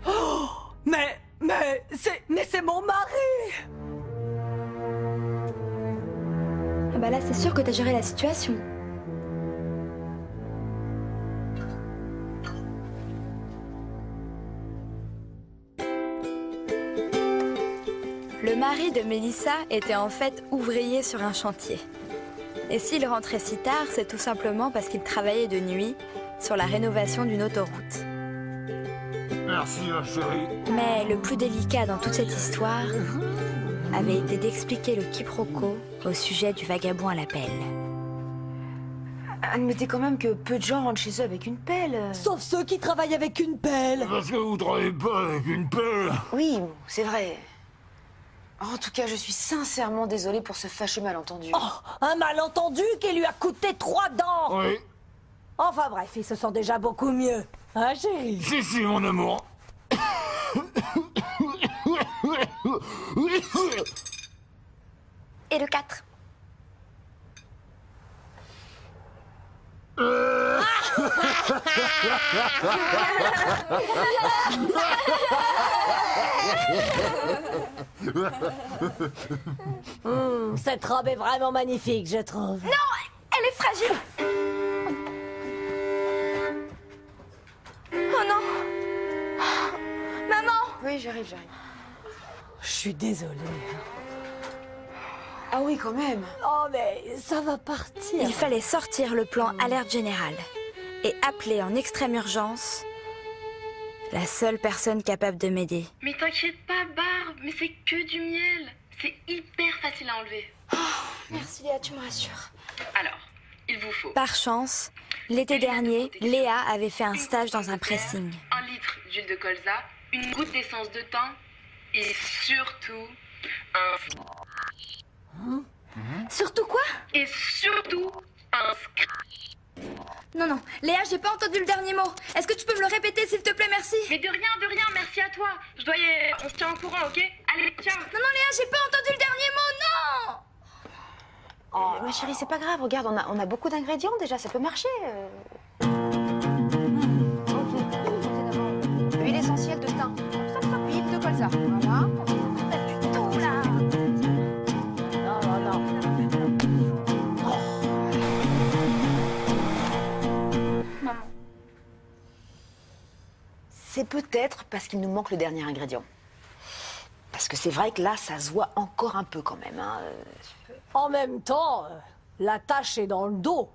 Oh, mais c'est mon mari.
Ah bah là, c'est sûr que t'as géré la situation. Le mari de Mélissa était en fait ouvrier sur un chantier. Et s'il rentrait si tard, c'est tout simplement parce qu'il travaillait de nuit sur la rénovation d'une autoroute.
Merci, ma chérie.
Mais le plus délicat dans toute cette histoire avait été d'expliquer le quiproquo au sujet du vagabond à la pelle.
Admettez quand même que peu de gens rentrent chez eux avec une pelle.
Sauf ceux qui travaillent avec une pelle.
Parce que vous travaillez pas avec une pelle.
Oui, bon, c'est vrai. En tout cas, je suis sincèrement désolée pour ce fâcheux malentendu.
Oh, un malentendu qui lui a coûté 3 dents.
Oui.
Enfin bref, il se sent déjà beaucoup mieux. Hein, chérie?
Si, mon amour.
Et le 4.
Cette robe est vraiment magnifique, je trouve.
Non, elle est fragile. Oh non. Maman.
Oui, j'arrive.
Je suis désolée.
Ah oui, quand même.
Oh, mais ça va partir.
Il fallait sortir le plan alerte générale et appeler en extrême urgence la seule personne capable de m'aider.
Mais t'inquiète pas, Barbe, mais c'est que du miel. C'est hyper facile à enlever.
Oh, merci Léa, tu me rassures.
Alors, il vous faut...
Par chance, l'été dernier, Léa avait fait un stage dans un pressing.
1 litre d'huile de colza, une goutte d'essence de thym et surtout
Surtout quoi?
Et surtout un scratch.
Non, non, Léa, j'ai pas entendu le dernier mot. Est-ce que tu peux me le répéter, s'il te plaît, merci?
Mais de rien, merci à toi. Je dois y aller. On se tient au courant, ok? Allez, ciao.
Non, non, Léa, j'ai pas entendu le dernier mot, non!
Oh, ma chérie, c'est pas grave, regarde, on a beaucoup d'ingrédients déjà, ça peut marcher. Huile essentielle de thym. Stop, stop, huile de colza. Voilà. Du tout, là. Non.
Maman.
C'est peut-être parce qu'il nous manque le dernier ingrédient. Parce que c'est vrai que là, ça se voit encore un peu quand même. Hein.
En même temps, la tâche est dans le dos.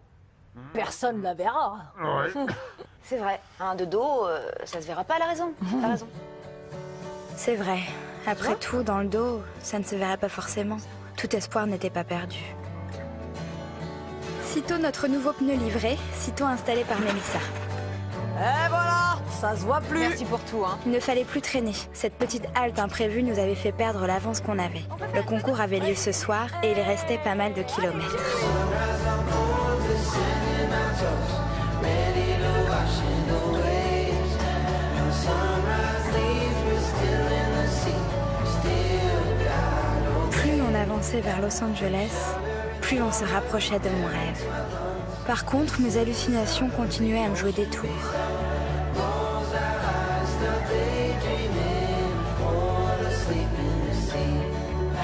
Personne ne la verra.
Ouais.
C'est vrai, hein, de dos, ça se verra pas, elle a raison. T'as raison.
C'est vrai. Après tout, dans le dos, ça ne se verrait pas forcément. Tout espoir n'était pas perdu. Sitôt notre nouveau pneu livré, sitôt installé par Mélissa.
Et voilà, ça se voit plus.
Merci pour tout, hein.
Il ne fallait plus traîner. Cette petite halte imprévue nous avait fait perdre l'avance qu'on avait. Le concours avait lieu ce soir et il restait pas mal de kilomètres. Plus on avançait vers Los Angeles, plus on se rapprochait de mon rêve. Par contre, mes hallucinations continuaient à me jouer des tours.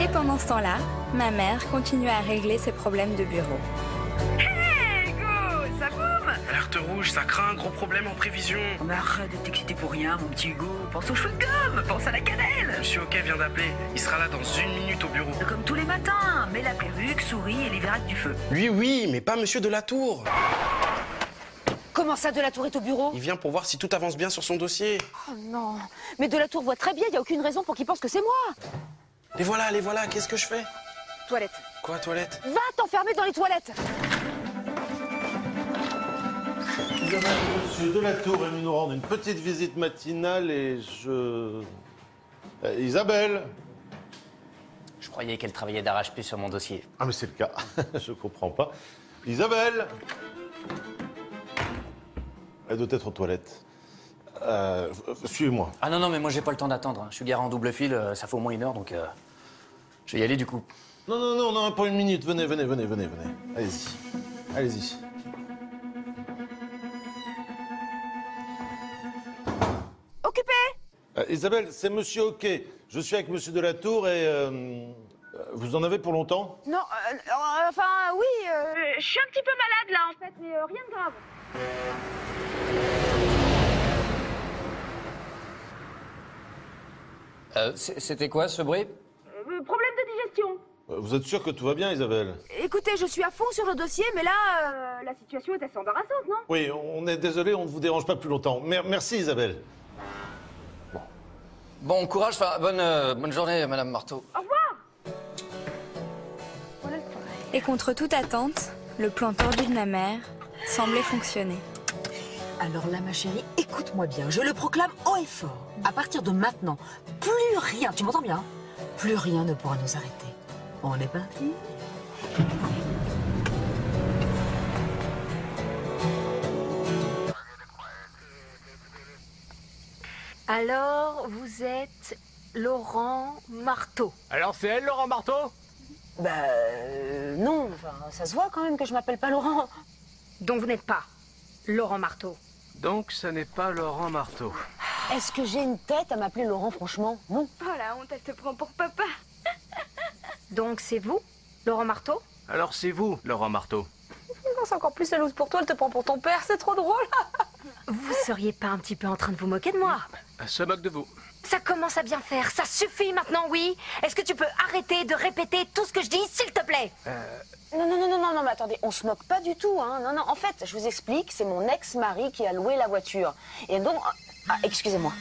Et pendant ce temps-là, ma mère continuait à régler ses problèmes de bureau.
Hey, Hugo, ça boum!
Alerte rouge, ça craint, gros problème en prévision.
Oh, mais arrête de t'exciter pour rien, mon petit Hugo. Pense aux cheveux de gomme, pense à la cannelle.
Monsieur Hockey vient d'appeler. Il sera là dans 1 minute au bureau.
Comme tous les matins, mets la perruque, souris et les verras du feu.
Lui, oui, mais pas Monsieur Delatour.
Comment ça, Delatour est au bureau?
Il vient pour voir si tout avance bien sur son dossier.
Oh non, mais Delatour voit très bien, il n'y a aucune raison pour qu'il pense que c'est moi.
Les voilà, qu'est-ce que je fais?
Toilette.
Quoi, toilette?
Va t'enfermer dans les toilettes.
Monsieur Delatour est venu nous rendre une petite visite matinale et Isabelle.
Je croyais qu'elle travaillait d'arrache-pied sur mon dossier.
Ah mais c'est le cas, je comprends pas. Isabelle. Elle doit être aux toilettes. Suivez-moi.
Ah non, mais moi j'ai pas le temps d'attendre. Je suis garé en double fil, ça fait au moins 1 heure, donc je vais y aller du coup.
Non, pas 1 minute. Venez. Allez-y.
Occupé.
Isabelle, c'est Monsieur Hockey. Je suis avec Monsieur Delatour et... vous en avez pour longtemps?
Non, enfin, oui, je suis un petit peu malade là en fait, mais rien de grave.
C'était quoi ce bruit?
Problème de digestion.
Vous êtes sûr que tout va bien, Isabelle?
Écoutez, je suis à fond sur le dossier, mais là, la situation est assez embarrassante, non?
Oui, on est désolé, on ne vous dérange pas plus longtemps. Merci, Isabelle.
Bon courage, enfin, bonne journée, Madame Marteau.
Au revoir.
Et contre toute attente, le plan tordu de ma mère semblait fonctionner.
Alors là, ma chérie, écoute-moi bien, je le proclame haut et fort. À partir de maintenant, plus rien, tu m'entends bien? Plus rien ne pourra nous arrêter. On est parti?
Alors, vous êtes Laurent Marteau.
Alors c'est elle, Laurent Marteau?
Non, enfin, ça se voit quand même que je m'appelle pas Laurent.
Donc vous n'êtes pas Laurent Marteau.
Donc ça n'est pas Laurent Marteau.
Est-ce que j'ai une tête à m'appeler Laurent, franchement? Non.
Oh la honte, elle te prend pour papa.
Donc c'est vous, Laurent Marteau?
Alors c'est vous, Laurent Marteau.
Non, c'est encore plus la loose pour toi, elle te prend pour ton père, c'est trop drôle. Vous seriez pas un petit peu en train de vous moquer de moi?
Elle se moque de vous.
Ça commence à bien faire, ça suffit maintenant, oui? Est-ce que tu peux arrêter de répéter tout ce que je dis, s'il te plaît?
Non, mais attendez, on se moque pas du tout, hein. Non, en fait, je vous explique, c'est mon ex-mari qui a loué la voiture. Et donc... Ah, excusez-moi.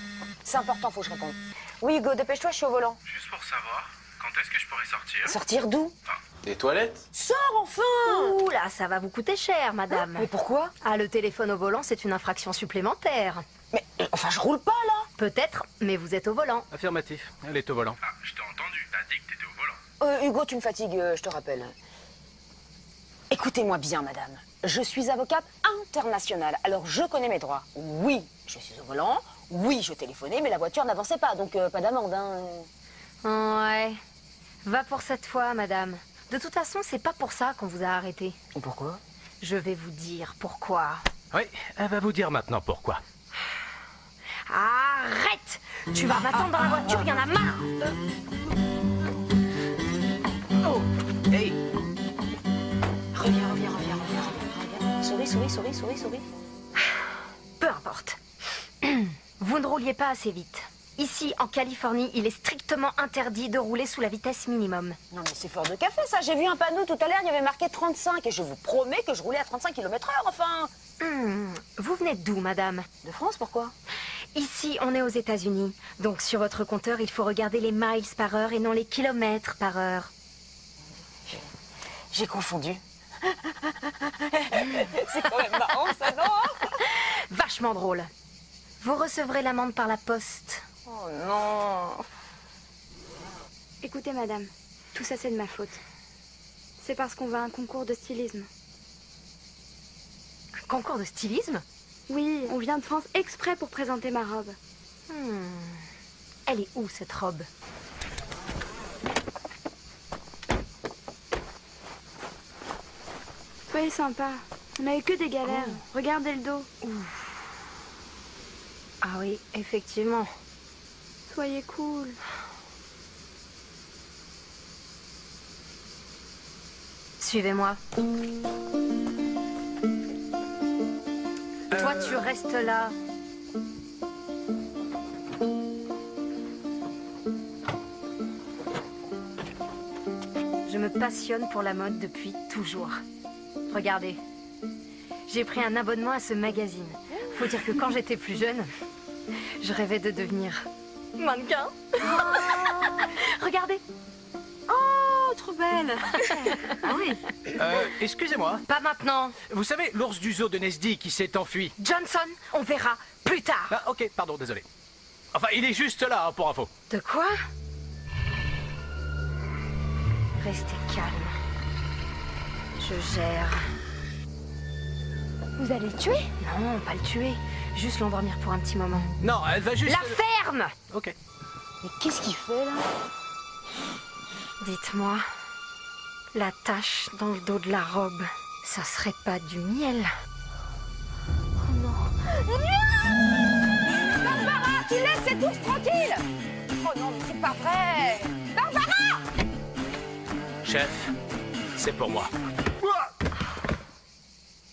C'est important, faut que je réponde. Oui, Hugo, dépêche-toi, je suis au volant.
Juste pour savoir, quand est-ce que je pourrais sortir?
Sortir d'où?
Des toilettes?
Sors enfin!
Ouh là, ça va vous coûter cher, madame.
Mais pourquoi?
Ah, le téléphone au volant, c'est une infraction supplémentaire.
Mais, enfin, je roule pas, là.
Peut-être, mais vous êtes au volant.
Affirmatif, elle est au volant. Ah, je t'ai entendu, t'as dit que t'étais au volant.
Hugo, tu me fatigues, je te rappelle. Écoutez-moi bien, madame. je suis avocate internationale, alors je connais mes droits. Oui, je suis au volant, oui, je téléphonais, mais la voiture n'avançait pas, donc pas d'amende, hein.
Ouais. Va pour cette fois, madame. De toute façon, c'est pas pour ça qu'on vous a arrêté.
Pourquoi?
Je vais vous dire pourquoi.
Oui, elle va vous dire maintenant pourquoi.
Arrête! Tu vas m'attendre dans la voiture, il y en a marre!
Oh! Hey!
Reviens. Souris.
Peu importe. Vous ne rouliez pas assez vite. Ici, en Californie, il est strictement interdit de rouler sous la vitesse minimum.
Non mais c'est fort de café ça, j'ai vu un panneau tout à l'heure, il y avait marqué 35 et je vous promets que je roulais à 35 km/h enfin.
Vous venez d'où, madame?
De France, pourquoi?
Ici, on est aux États-Unis. Donc sur votre compteur, il faut regarder les miles par heure et non les kilomètres par heure.
J'ai confondu. C'est quand même marrant ça, non?
Vachement drôle. Vous recevrez l'amende par la poste.
Oh non.
Écoutez, madame, tout ça c'est de ma faute. C'est parce qu'on va à un concours de stylisme.
Un concours de stylisme?
Oui, on vient de France exprès pour présenter ma robe.
Elle est où, cette robe?
Soyez sympa. On n'a eu que des galères. Regardez le dos.
Ah oui, effectivement.
Soyez cool.
Suivez-moi. Toi, tu restes là. Je me passionne pour la mode depuis toujours. Regardez, j'ai pris un abonnement à ce magazine. Faut dire que quand j'étais plus jeune, je rêvais de devenir mannequin. Regardez. Oh, trop belle. Ah oui.
Excusez-moi.
Pas maintenant.
Vous savez, l'ours du zoo de Nesdy qui s'est enfui.
Johnson, on verra plus tard.
Ah, ok, pardon, désolé. Enfin, il est juste là, hein, pour info.
De quoi? Restez calme. Je gère.
Vous allez le tuer?
Non, pas le tuer. Juste l'endormir pour un petit moment.
Non, elle va juste...
La ferme!
Ok.
Mais qu'est-ce qu'il fait, là?
Dites-moi, la tache dans le dos de la robe, ça serait pas du miel?
Oh non. Barbara, tu laisses cet ours tranquille! Oh non, mais c'est pas vrai! Barbara!
Chef, c'est pour moi.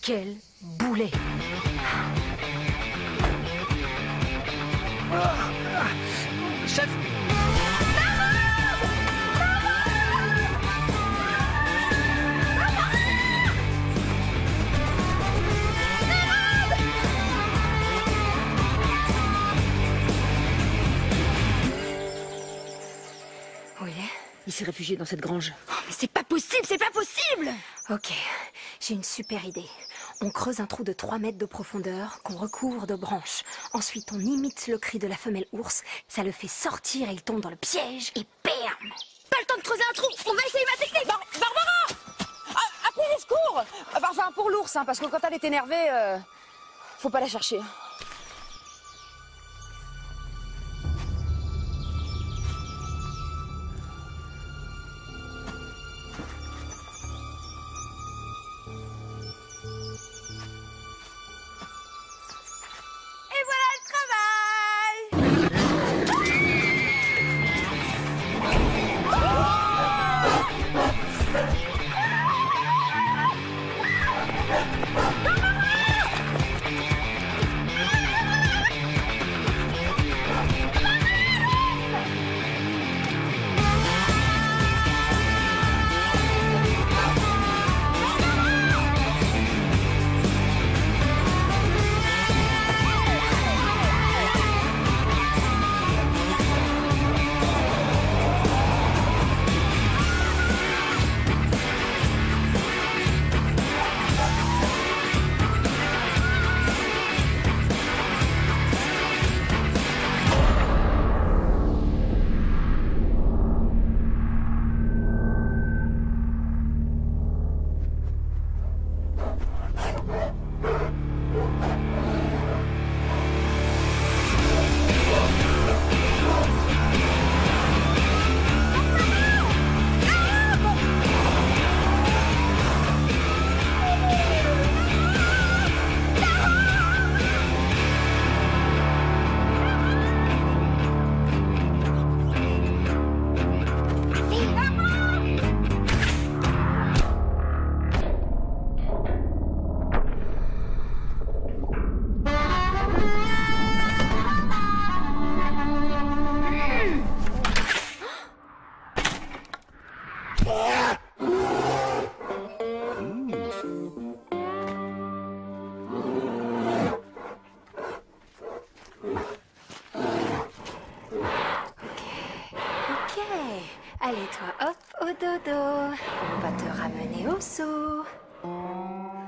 Quel boulet!
Chef!
Où il est?
Il s'est réfugié dans cette grange.
Oh, mais c'est pas possible, c'est pas possible!
Ok, j'ai une super idée. On creuse un trou de 3 mètres de profondeur qu'on recouvre de branches. Ensuite, on imite le cri de la femelle ours. Ça le fait sortir et il tombe dans le piège et bam!
Pas le temps de creuser un trou, on va essayer ma technique!
Barbara! Appelez les secours! Enfin, pour l'ours, hein, parce que quand elle est énervée, faut pas la chercher.
Et voilà le travail!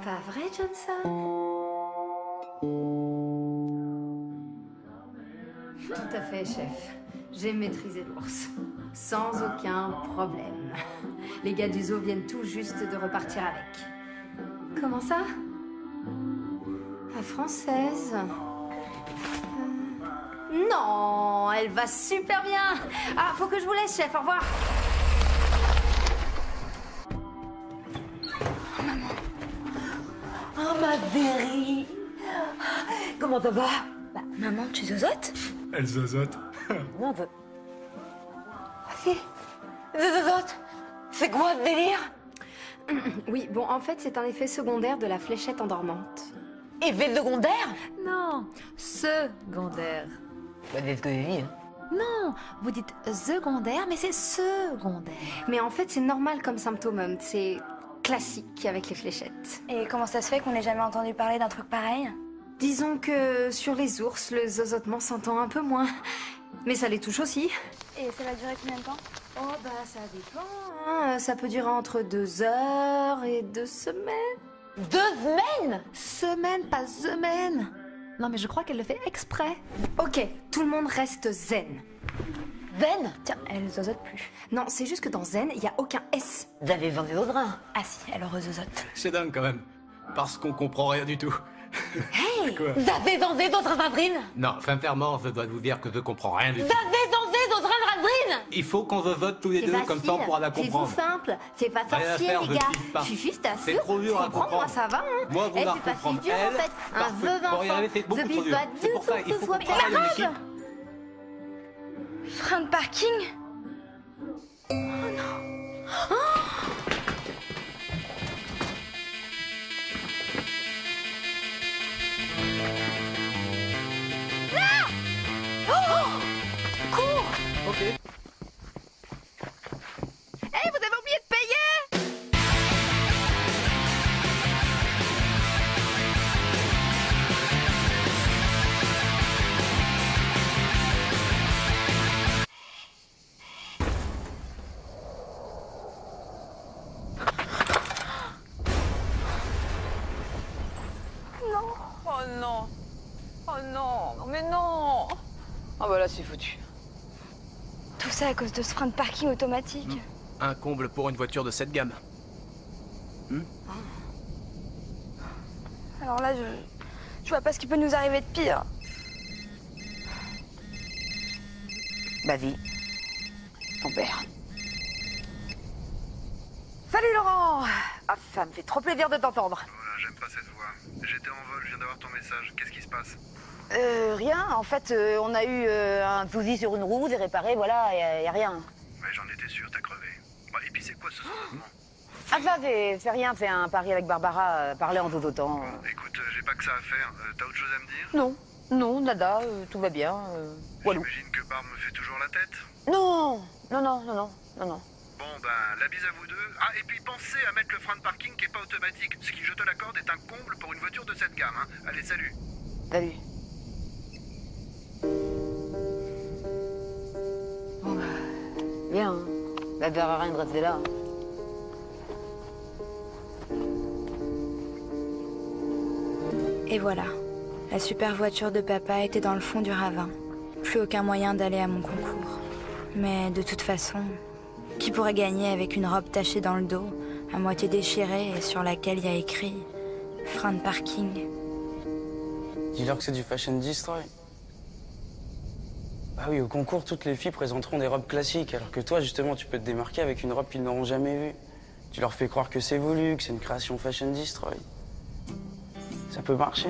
Pas vrai, Johnson? Tout à fait, chef. J'ai maîtrisé l'ours. Sans aucun problème. Les gars du zoo viennent tout juste de repartir avec. Comment ça? La française? Non, elle va super bien. Ah, faut que je vous laisse, chef. Au revoir.
Oh, maman. Oh, ma Berry. Comment ça va?
Bah, maman, tu zozotes?
Elle zozote.
Non, si. Zozote. C'est quoi ce délire?
Oui, bon, en fait, c'est un effet secondaire de la fléchette endormante.
Effet secondaire?
Non, secondaire.
Bah, c'est ce que j'ai dit. Hein.
Non, vous dites secondaire, mais c'est secondaire. Mais en fait, c'est normal comme symptôme. C'est classique avec les fléchettes.
Et comment ça se fait qu'on n'ait jamais entendu parler d'un truc pareil?
Disons que sur les ours, le zozotement s'entend un peu moins. Mais ça les touche aussi.
Et ça va durer combien de temps?
Oh bah ça dépend. Hein. Ça peut durer entre 2 heures et 2 semaines.
2 semaines?
Semaine, pas semaine. Non mais je crois qu'elle le fait exprès. Ok, tout le monde reste zen.
Zen?
Tiens, elle zozote plus.
Non, c'est juste que dans zen, il n'y a aucun S.
Vous avez vendu vos drains.
Ah si, elle rezozote.
C'est dingue quand même. Parce qu'on comprend rien du tout.
Hey!
Quoi?
Vous avez vendu votre drabrine?
Non, sincèrement, je dois vous dire que je comprends rien du
Vous
tout.
avez vendu votre drabrine?
Il faut qu'on se vote tous les deux, comme ça on pourra la comprendre.
C'est tout simple. C'est pas
Rien à
sorcier,
faire,
les
je
gars.
kiffe pas.
Je suis juste à
C'est trop dur à comprendre.
Moi, ça va, hein.
Moi,
Eh,
vouloir
c'est pas si
comprendre
dur,
elle,
en fait. Un
parfait.
veuve
Pour y arriver, c'est
enfant.
beaucoup
Je
trop
vise
dur.
pas
C'est
du
pour ça,
tout
il
que
faut
ce soit
qu'on travaille en
grave.
équipe.
Frein de parking?
Oh non.
Cours!
Ok.
Hey, vous avez oublié de payer!
Non.
Oh non! Oh non! Non mais non! Ah bah là c'est foutu.
Tout ça à cause de ce frein de parking automatique.
Un comble pour une voiture de cette gamme.
Alors là, je vois pas ce qui peut nous arriver de pire.
Vas-y. Ton père.
Salut Laurent! Ah, ça me fait trop plaisir de t'entendre.
Voilà, j'aime pas cette voix. J'étais en vol, je viens d'avoir ton message. Qu'est-ce qui se passe?
Rien. En fait, on a eu un souci sur une roue, c'est réparé, voilà, y a rien.
Ouais, j'en étais sûr, t'as crevé. Bah, et puis c'est quoi ce soulèvement?
Ah ça, c'est rien, c'est un pari avec Barbara, parler en tout autant.
Écoute, j'ai pas que ça à faire. T'as autre chose à me dire?
Non, non, nada, tout va bien. Walou.
J'imagine que Barb me fait toujours la tête?
Non, non.
Bon, ben, la bise à vous deux. Ah, et puis pensez à mettre le frein de parking qui est pas automatique. Ce qui, je te l'accorde, est un comble pour une voiture de cette gamme. Hein. Allez, salut.
Salut. Bon, bah, bien, hein. Ça ne sert à rien de rester là. Hein.
Et voilà, la super voiture de papa était dans le fond du ravin. Plus aucun moyen d'aller à mon concours. Mais de toute façon, qui pourrait gagner avec une robe tachée dans le dos, à moitié déchirée et sur laquelle il y a écrit « frein de parking ».
Dis-leur que c'est du fashion destroy. Bah oui, au concours, toutes les filles présenteront des robes classiques, alors que toi, justement, tu peux te démarquer avec une robe qu'ils n'auront jamais vue. Tu leur fais croire que c'est voulu, que c'est une création fashion destroy. Ça peut marcher.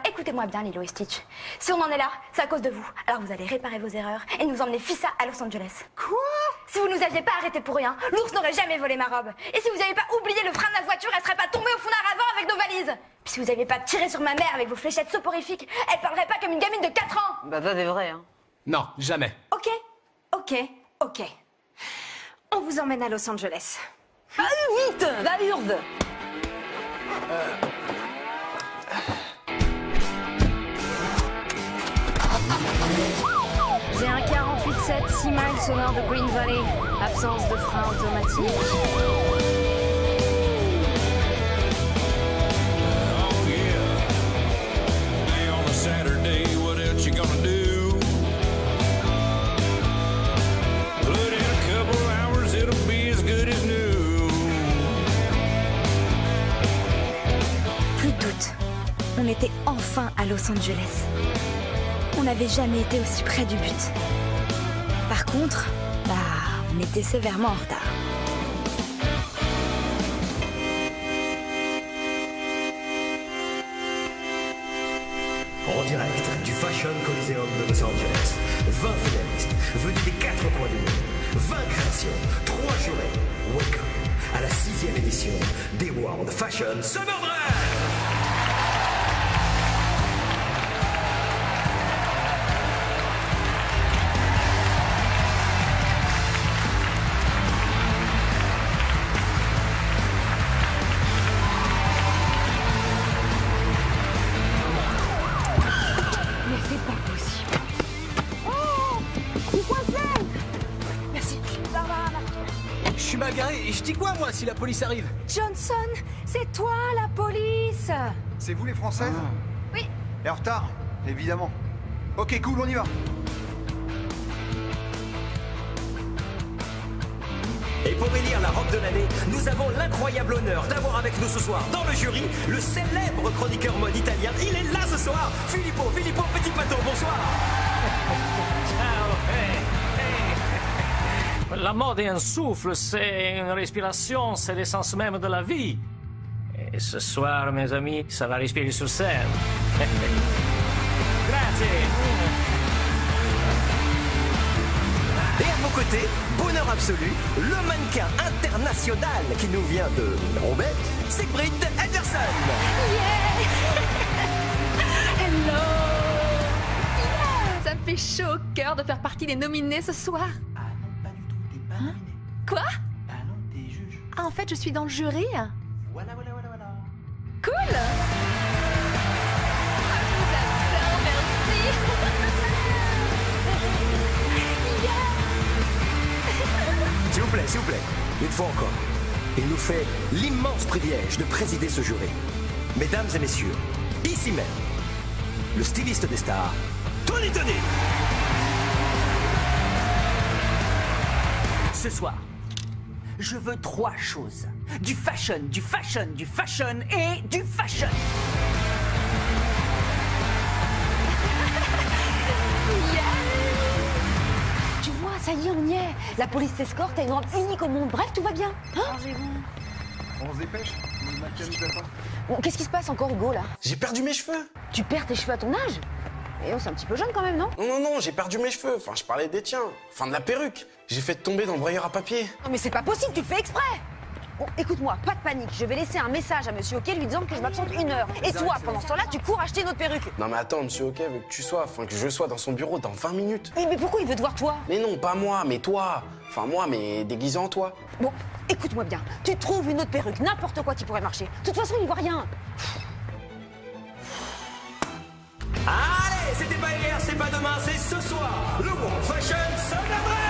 Écoutez-moi bien, Lilo et Stitch. Si on en est là, c'est à cause de vous. Alors vous allez réparer vos erreurs et nous emmener Fissa à Los Angeles. Quoi? Si vous nous aviez pas arrêtés pour rien, l'ours n'aurait jamais volé ma robe. Et si vous n'aviez pas oublié le frein de la voiture, elle serait pas tombée au fond d'un ravin avec nos valises. Puis si vous n'aviez pas tiré sur ma mère avec vos fléchettes soporifiques, elle parlerait pas comme une gamine de 4 ans.
Bah ça c'est vrai, hein.
Non, jamais.
Ok.
On vous emmène à Los Angeles.
Ah, vite, va hurde.
J'ai un 48-7, 6 miles au nord de Green Valley. Absence de frein automatique.
Saturday, what else you gonna do? Put in a couple hours, it'll be as good as new.
Plus de doute, on était enfin à Los Angeles. On n'avait jamais été aussi près du but. Par contre, on était sévèrement en retard.
En direct du Fashion Coliseum de Los Angeles, 20 finalistes venus des 4 coins du monde, 20 créations, 3 jurés. Welcome à la 6e édition des World Fashion Summer Drive.
Et je dis quoi, moi, si la police arrive?
Johnson, c'est toi la police.
C'est vous les Françaises?
Oui.
Et en retard? Évidemment. Ok, cool, on y va.
Et pour élire la robe de l'année, nous avons l'incroyable honneur d'avoir avec nous ce soir dans le jury le célèbre chroniqueur mode italien. Il est là ce soir, Filippo Petit Pato, bonsoir.
Ciao, hey. La mode est un souffle, c'est une respiration, c'est l'essence même de la vie. Et ce soir, mes amis, ça va respirer sur scène. Grazie.
Et à vos côtés, bonheur absolu, le mannequin international qui nous vient de Roubaix, c'est Britt Henderson.
Yeah. Hello. Yeah. Ça me fait chaud au cœur de faire partie des nominés ce soir. Hein? Quoi?
Ah non, t'es juge.
Ah, en fait, je suis dans le jury.
Voilà.
Cool. Ah, je vous adore, merci. Yeah.
S'il vous plaît, une fois encore. Il nous fait l'immense privilège de présider ce jury. Mesdames et messieurs, ici même, le styliste des stars, Tony.
Ce soir, je veux 3 choses. Du fashion et du fashion.
Yeah.
Tu vois, ça y est, on y est. La police t'escorte, t'as une robe unique au monde. Bref, tout va bien. Hein?
On se dépêche? Le maquillage nous attend.
Bon, qu'est-ce qui se passe encore, Hugo, là?
J'ai perdu mes cheveux.
Tu perds tes cheveux à ton âge? Et c'est un petit peu jeune quand même, non?
Non, j'ai perdu mes cheveux. Enfin, je parlais des tiens. Enfin, de la perruque. J'ai fait tomber dans le broyeur à papier.
Non mais c'est pas possible, tu le fais exprès! Bon, écoute-moi, pas de panique. Je vais laisser un message à Monsieur Hockey lui disant que je m'absente 1 heure. Et toi, pendant ce temps-là, tu cours acheter une autre perruque.
Non mais attends, Monsieur Hockey veut que je sois dans son bureau dans 20 minutes.
Mais pourquoi il veut te voir toi?
Mais non, pas moi, mais toi. Enfin moi, mais déguisé en toi.
Bon, écoute-moi bien. Tu trouves une autre perruque, n'importe quoi qui pourrait marcher. De toute façon, il voit rien.
Allez, c'était pas hier, c'est pas demain, c'est ce soir. Le World Fashion Summer Drive.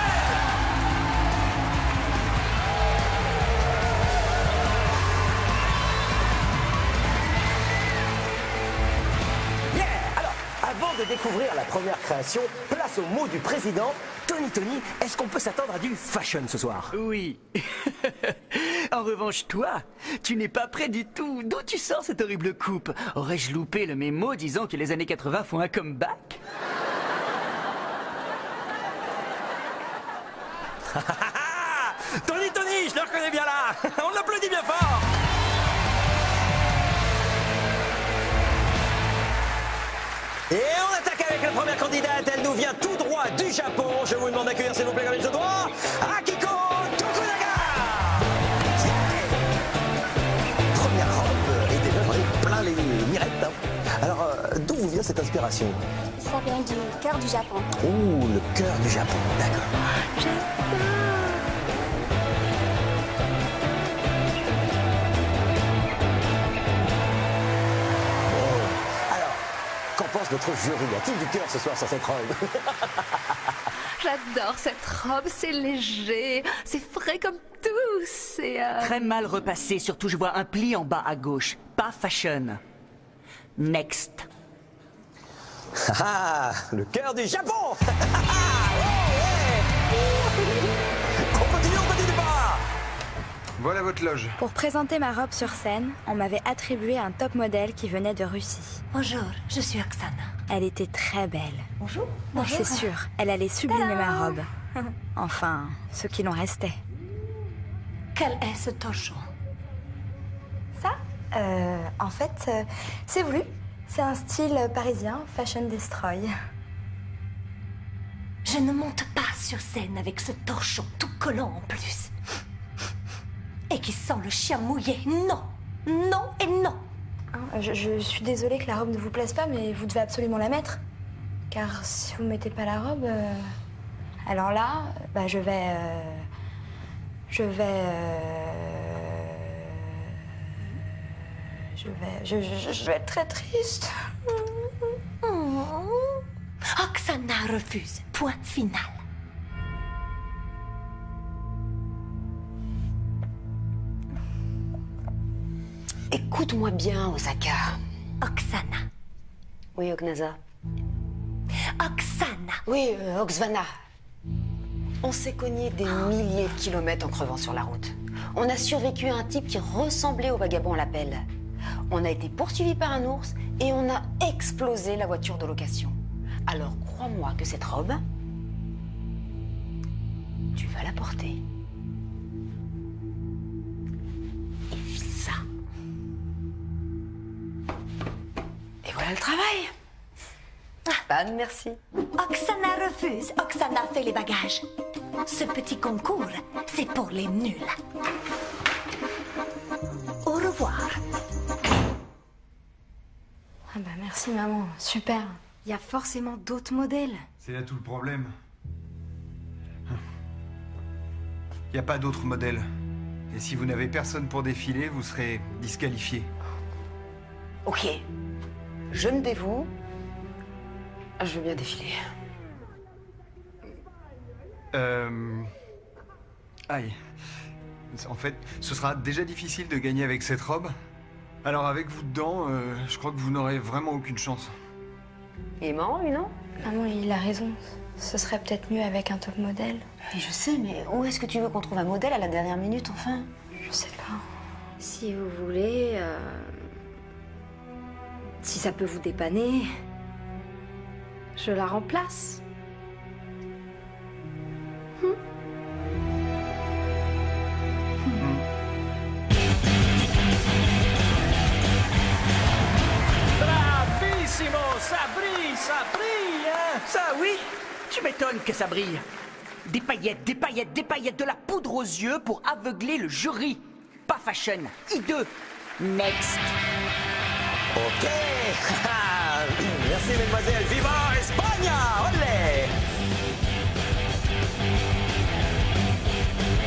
Avant de découvrir la première création, place au mot du président. Tony, est-ce qu'on peut s'attendre à du fashion ce soir?
Oui. En revanche, toi, tu n'es pas prêt du tout. D'où tu sors cette horrible coupe? Aurais-je loupé le mémo disant que les années 80 font un comeback?
Tony, je le reconnais bien là. On l'applaudit bien fort. Et on attaque avec la première candidate, elle nous vient tout droit du Japon. Je vous demande d'accueillir s'il vous plaît comme il se doit, Akiko Tokunaga. Première robe, et déjà j'en ai plein les mirettes. Alors, d'où vous vient cette inspiration?
Ça vient du cœur du Japon.
Oh, le cœur du Japon, d'accord. notre jury a-t-il du cœur ce soir sur cette robe?
J'adore cette robe, c'est léger, c'est frais comme tout, c'est...
Très mal repassé, surtout je vois un pli en bas à gauche. Pas fashion. Next.
Ah, le cœur du Japon. On continue pas.
Voilà votre loge.
Pour présenter ma robe sur scène, on m'avait attribué un top modèle qui venait de Russie.
Bonjour, je suis Oksana.
Elle était très belle.
Bonjour.
C'est sûr, elle allait sublimer ma robe. Enfin, ce qui l'en restait.
Quel est ce torchon?
Ça En fait, c'est voulu. C'est un style parisien, fashion destroy.
Je ne monte pas sur scène avec ce torchon tout collant en plus. Et qui sent le chien mouillé. Non, non et non.
Je suis désolée que la robe ne vous plaise pas, mais vous devez absolument la mettre. Car si vous ne mettez pas la robe, alors là, bah, je vais être très triste.
Oksana refuse. Point final.
Écoute-moi bien, Osaka.
Oksana.
Oui, Ognaza.
Oksana.
Oui, Oksvana. On s'est cogné des milliers de kilomètres en crevant sur la route. On a survécu à un type qui ressemblait au vagabond à la pelle. On a été poursuivi par un ours et on a explosé la voiture de location. Alors crois-moi que cette robe, tu vas la porter. Et file ça. Et voilà le travail. Bonne, merci.
Oksana refuse. Oksana fait les bagages. Ce petit concours, c'est pour les nuls. Au revoir.
Ah bah merci maman, super.
Il y a forcément d'autres modèles.
C'est là tout le problème. Il n'y a pas d'autres modèles. Et si vous n'avez personne pour défiler, vous serez disqualifié.
Ok. Je me dévoue. Je veux bien défiler.
Aïe. En fait, ce sera déjà difficile de gagner avec cette robe. Alors avec vous dedans, je crois que vous n'aurez vraiment aucune chance.
Il est marrant, lui, non?
Maman, il a raison. Ce serait peut-être mieux avec un top modèle.
Mais je sais, mais où est-ce que tu veux qu'on trouve un modèle à la dernière minute, enfin?
Je sais pas.
Si vous voulez... Si ça peut vous dépanner... Je la remplace.
Bravissimo, ça brille, hein?
Ça, oui. Tu m'étonnes que ça brille. Des paillettes, des paillettes, des paillettes, de la poudre aux yeux pour aveugler le jury. Pas fashion. I2. Next.
Ok. Merci, mesdemoiselles. Viva España! Olé!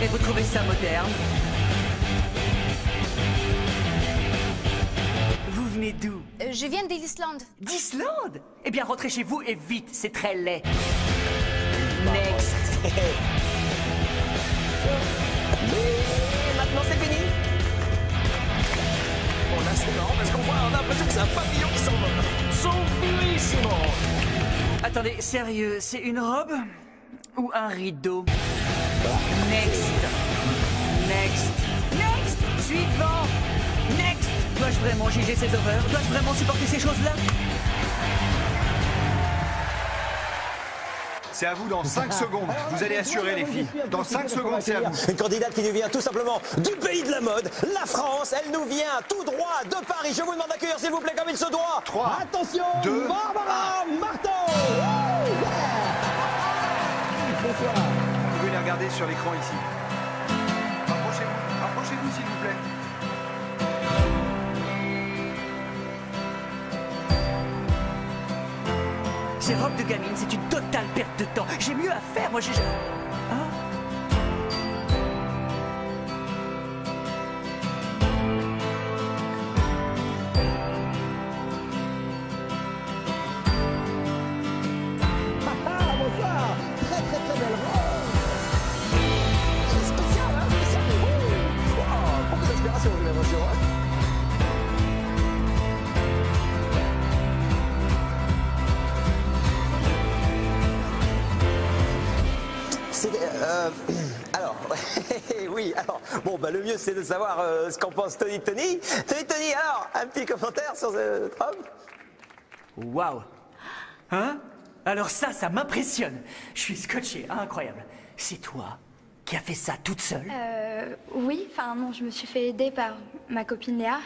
Et vous trouvez ça moderne? Vous venez d'où?
Je viens d'Islande.
D'Islande? Eh bien, rentrez chez vous et vite, c'est très laid. Next.
Mais maintenant, c'est fini. Bon, là, c'est marrant parce qu'on voit, on a l'impression que c'est un papillon qui s'envole.
Sublimissimo.
Attendez, sérieux, c'est une robe? Ou un rideau? Next. Next. Next. Suivant. Next. Dois-je vraiment juger ces horreurs? Dois-je vraiment supporter ces choses-là?
C'est à vous dans 5 secondes. Vous allez assurer, les filles. Dans 5 secondes, c'est à vous.
Une candidate qui nous vient tout simplement du pays de la mode, la France. Elle nous vient tout droit de Paris. Je vous demande d'accueillir, s'il vous plaît, comme il se doit.
3,
attention,
2,
Barbara Marteau.
Bonsoir. Vous pouvez les regarder sur l'écran ici. Rapprochez-vous, s'il vous plaît.
Ces robes de gamine, c'est une totale perte de temps. J'ai mieux à faire, moi j'ai... Hein?
Oui, alors, bon, bah, le mieux, c'est de savoir ce qu'en pense Tony. Tony, alors, un petit commentaire sur cette robe?
Waouh. Hein? Alors ça m'impressionne. Je suis scotché, incroyable. C'est toi qui as fait ça toute seule?
Oui, enfin non, je me suis fait aider par ma copine Léa.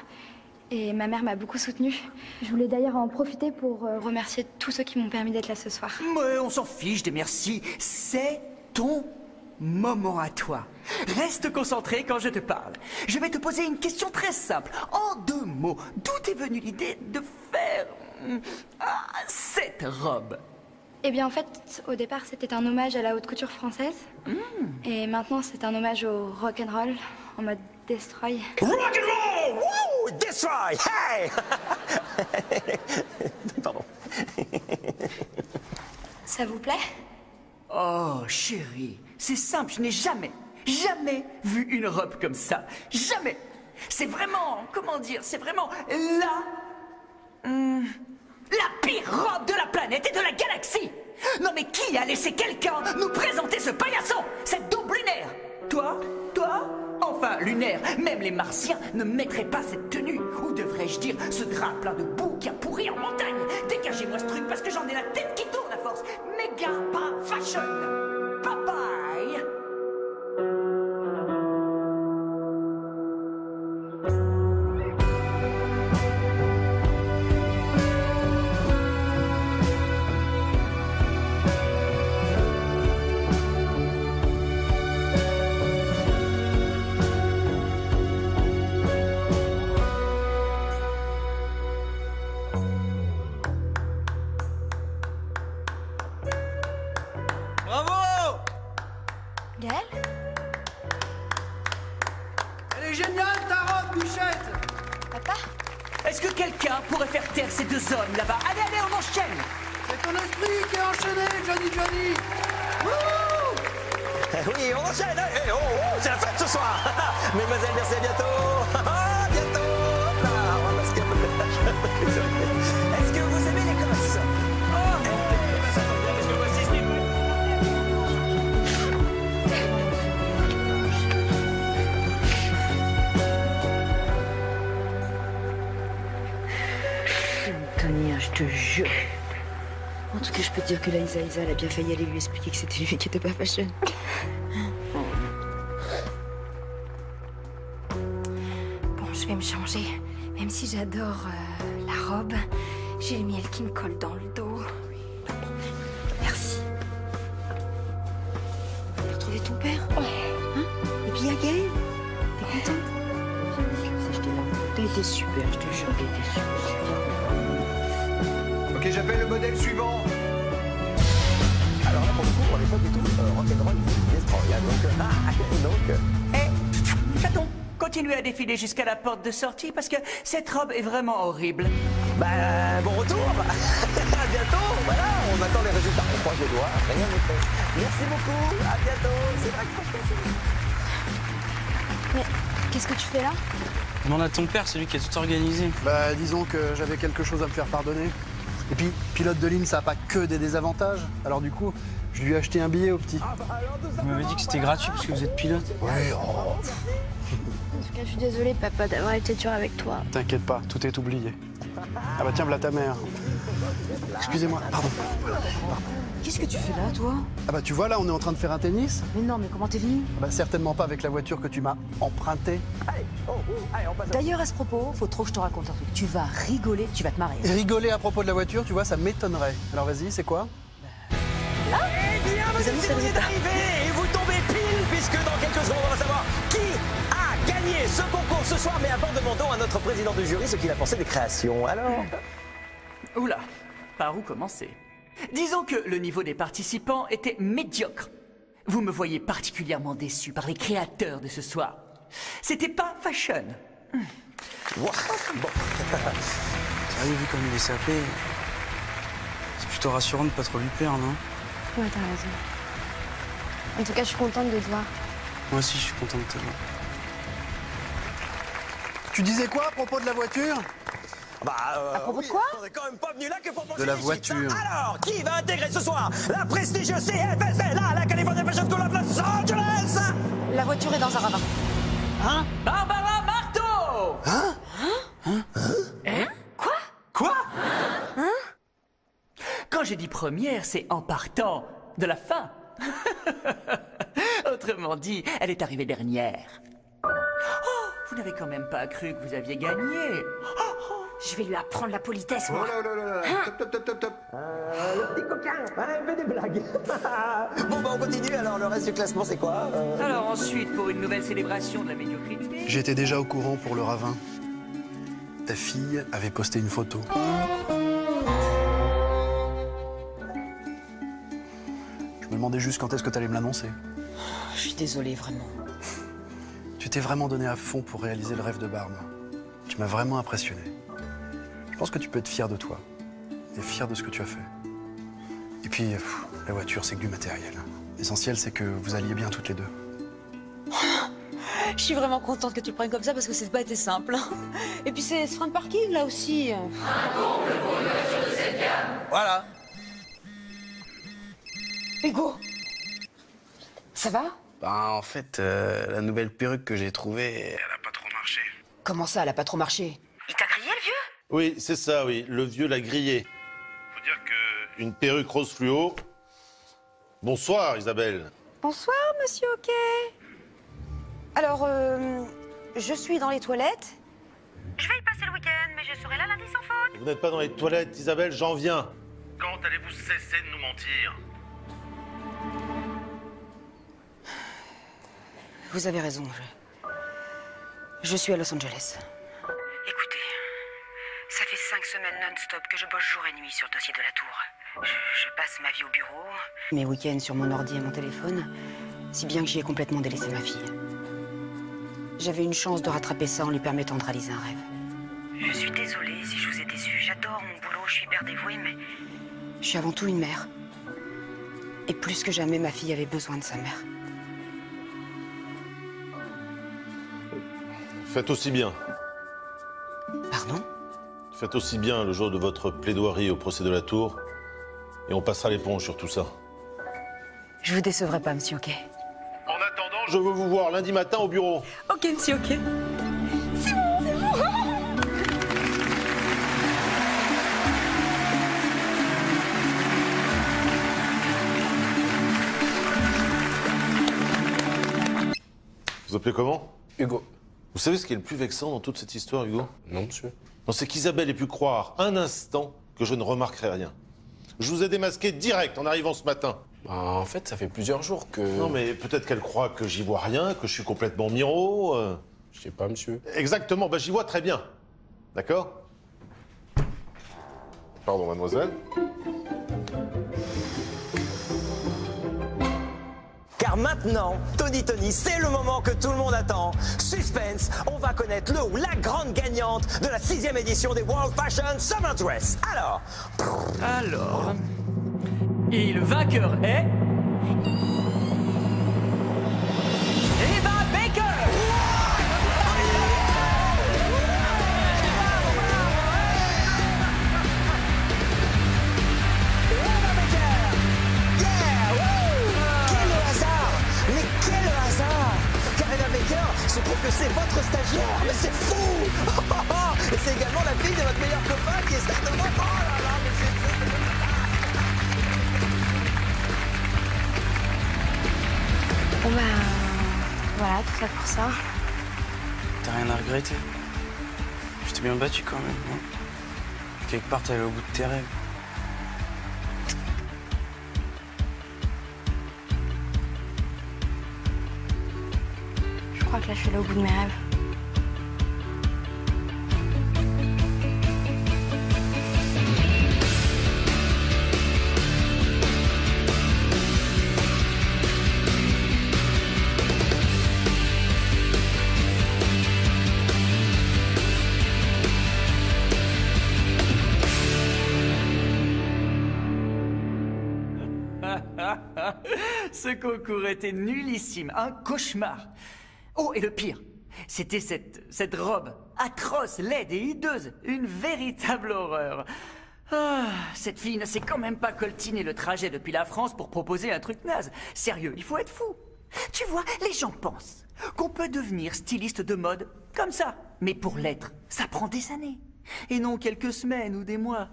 Et ma mère m'a beaucoup soutenue. Je voulais d'ailleurs en profiter pour remercier tous ceux qui m'ont permis d'être là ce soir.
Mais on s'en fiche des merci. C'est ton moment à toi. Reste concentré quand je te parle. Je vais te poser une question très simple. En 2 mots, d'où est venue l'idée de faire cette robe?
Eh bien, en fait, au départ, c'était un hommage à la haute couture française. Et maintenant, c'est un hommage au rock'n'roll en mode destroy.
Rock'n'roll! Woo! Destroy! Hey! Pardon.
Ça vous plaît?
Oh, chérie, c'est simple, je n'ai jamais vu une robe comme ça. Jamais. C'est vraiment, comment dire, c'est vraiment la pire robe de la planète et de la galaxie. Non mais qui a laissé quelqu'un nous présenter ce paillasson, cette daube lunaire? Toi? Enfin, lunaire, même les martiens ne mettraient pas cette tenue. Ou devrais-je dire, ce drap plein de boue qui a pourri en montagne. Dégagez-moi ce truc parce que j'en ai la tête qui tourne à force. Méga pas fashion. Bye bye. Est-ce que quelqu'un pourrait faire taire ces 2 hommes là-bas? Allez, on enchaîne.
C'est ton esprit qui est enchaîné, Johnny.
Oui, on enchaîne. C'est la fête ce soir. Mesdemoiselles, merci, à bientôt. À bientôt. Hop là, on va masquer un peu le flash. Est-ce que vous aimez l'Écosse?
Tony, je te jure. En tout cas, je peux te dire que la Isa, elle a bien failli aller lui expliquer que c'était lui qui était pas fashion.
Bon, je vais me changer. Même si j'adore la robe, j'ai le miel qui me colle dans le dos. Merci.
T'as retrouvé ton père? Ouais. Hein? Et puis, il y a Gaël. T'es contente? T'as été super, je te jure, t'as été super.
Ok, j'appelle le modèle suivant.
Alors là, pour le coup, on n'est pas du tout rock'n'roll destroy. Donc,
chaton, continuez à défiler jusqu'à la porte de sortie parce que cette robe est vraiment horrible.
Bah, bon retour. À bientôt. Voilà, on attend les résultats. On croise les doigts. Rien n'est fait. Merci beaucoup. À bientôt. C'est vrai que
Mais qu'est-ce que tu fais là?
Demande à ton père, c'est lui qui a tout organisé.
Bah, disons que j'avais quelque chose à me faire pardonner. Et puis, pilote de ligne, ça n'a pas que des désavantages. Alors du coup, je lui ai acheté un billet au petit.
Vous m'avez dit que c'était gratuit parce que vous êtes pilote.
Oui,
En tout cas, je suis désolée, papa, d'avoir été dur avec toi.
T'inquiète pas, tout est oublié. Ah bah tiens, voilà ta mère. Excusez-moi, pardon.
Qu'est-ce que tu fais là, toi?
Ah bah tu vois, là, on est en train de faire un tennis.
Mais non, mais comment t'es venu?
Ah bah certainement pas avec la voiture que tu m'as empruntée.
D'ailleurs, à ce propos, faut trop que je te raconte un truc. Tu vas rigoler, tu vas te marrer.
Rigoler à propos de la voiture, tu vois, ça m'étonnerait. Alors vas-y, c'est quoi?
Là, eh bien, vous êtes arrivés et vous tombez pile, puisque dans quelques secondes, on va savoir qui a gagné ce concours ce soir. Mais avant, demandons à notre président de jury ce qu'il a pensé des créations. Alors
Oula, par où commencer? Disons que le niveau des participants était médiocre. Vous me voyez particulièrement déçu par les créateurs de ce soir. C'était pas fashion.
Wow. Bon.
Sérieux, vu comme il est sapé, c'est plutôt rassurant de pas trop lui plaire, non?
Ouais, t'as raison. En tout cas, je suis contente de te voir.
Moi aussi, je suis content de te voir.
Tu disais quoi à propos de la voiture?
À propos de quoi? On est quand même pas venu là que pour manger
de la
des
voiture.
chips, hein. Alors, qui va intégrer ce soir la prestigieuse CFSL à la California Fashion School of Los Angeles?
La voiture est dans un ravin.
Hein? Barbara Marteau!
Hein?
Hein?
Quoi?
Quoi?
Hein?
Quand j'ai dit première, c'est en partant de la fin. Autrement dit, elle est arrivée dernière. Oh, vous n'avez quand même pas cru que vous aviez gagné.
Je vais lui apprendre la politesse, moi.
Oh là là là, top.
Le petit coquin, elle fait des blagues. Bon, bah on continue, alors le reste du classement, c'est quoi
Alors ensuite, pour une nouvelle célébration de la médiocrité...
J'étais déjà au courant pour le ravin. Ta fille avait posté une photo. Je me demandais juste quand est-ce que t'allais me l'annoncer.
Je suis désolée, vraiment.
Tu t'es vraiment donné à fond pour réaliser le rêve de Barbe. Tu m'as vraiment impressionné. Je pense que tu peux être fier de toi. Et fier de ce que tu as fait. Et puis, la voiture, c'est que du matériel. L'essentiel, c'est que vous alliez bien toutes les deux.
Je suis vraiment contente que tu le prennes comme ça parce que c'est pas été simple. Et puis c'est ce frein de parking là aussi.
Voilà.
Hugo, ça va?
Bah, en fait, la nouvelle perruque que j'ai trouvée, elle a pas trop marché.
Comment ça, elle a pas trop marché?
Il t'a grillé, le vieux?
Oui, c'est ça, oui. Le vieux l'a grillé. Faut dire que une perruque rose fluo. Bonsoir, Isabelle.
Bonsoir, monsieur OK. Alors, je suis dans les toilettes.
Je vais y passer le week-end, mais je serai là lundi sans faute.
Vous n'êtes pas dans les toilettes, Isabelle, j'en viens. Quand allez-vous cesser de nous mentir?
Vous avez raison, je suis à Los Angeles.
Écoutez, ça fait 5 semaines non-stop que je bosse jour et nuit sur le dossier de la tour. Je passe ma vie au bureau.
Mes week-ends sur mon ordi et mon téléphone, si bien que j'y ai complètement délaissé ma fille. J'avais une chance de rattraper ça en lui permettant de réaliser un rêve.
Je suis désolée si je vous ai déçu. J'adore mon boulot, je suis hyper dévouée, mais...
Je suis avant tout une mère. Et plus que jamais, ma fille avait besoin de sa mère.
Faites aussi bien.
Pardon?
Faites aussi bien le jour de votre plaidoirie au procès de la Tour. Et on passera l'éponge sur tout ça.
Je vous décevrai pas, monsieur OK.
En attendant, je veux vous voir lundi matin au bureau.
OK, monsieur OK.
C'est bon, c'est bon.
Vous appelez comment?
Hugo.
Vous savez ce qui est le plus vexant dans toute cette histoire, Hugo?
Non, monsieur.
Non, c'est qu'Isabelle ait pu croire un instant que je ne remarquerai rien. Je vous ai démasqué direct en arrivant ce matin.
Bah, en fait, ça fait plusieurs jours que...
Non, mais peut-être qu'elle croit que j'y vois rien, que je suis complètement miro.
Je sais pas, monsieur.
Exactement, bah j'y vois très bien. D'accord? Pardon, mademoiselle.
Car maintenant, Tony, c'est le moment que tout le monde attend. Suspense, on va connaître le ou la grande gagnante de la 6e édition des World Fashion Summer Dress. Alors...
Et le vainqueur est... Eva Baker!
Se trouve que c'est votre stagiaire, mais c'est fou. Et c'est également la fille de votre meilleur copain qui est certainement... Oh là là, mais c'est fou.
Bon bah... voilà, tout ça pour ça.
T'as rien à regretter. Je t'ai bien battu quand même, non? Quelque part, t'es allé au bout de tes rêves.
Je crois que là, je suis allée au bout de mes rêves.
Ce concours était nullissime, un cauchemar. Oh, et le pire, c'était cette robe atroce, laide et hideuse, une véritable horreur. Ah, cette fille ne s'est quand même pas coltiné le trajet depuis la France pour proposer un truc naze. Sérieux, il faut être fou. Tu vois, les gens pensent qu'on peut devenir styliste de mode comme ça. Mais pour l'être, ça prend des années. Et non quelques semaines ou des mois.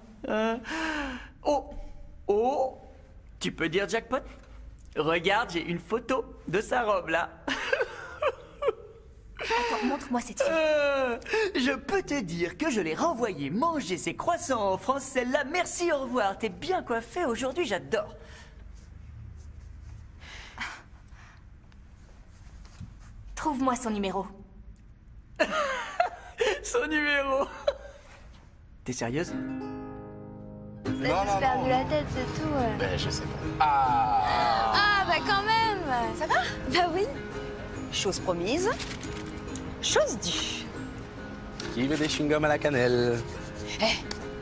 Oh, tu peux dire jackpot? Regarde, j'ai une photo de sa robe là.
Attends, montre-moi cette fille.
Je peux te dire que je l'ai renvoyée manger ses croissants en France, celle-là. Merci, au revoir. T'es bien coiffée aujourd'hui, j'adore.
Trouve-moi son numéro.
Son numéro. T'es sérieuse?
T'as juste perdu la tête, c'est tout.
Ben, je sais pas.
Ah, bah quand même.
Ça va?
Bah oui.
Chose promise, chose due.
Qui veut des chewing-gums à la cannelle?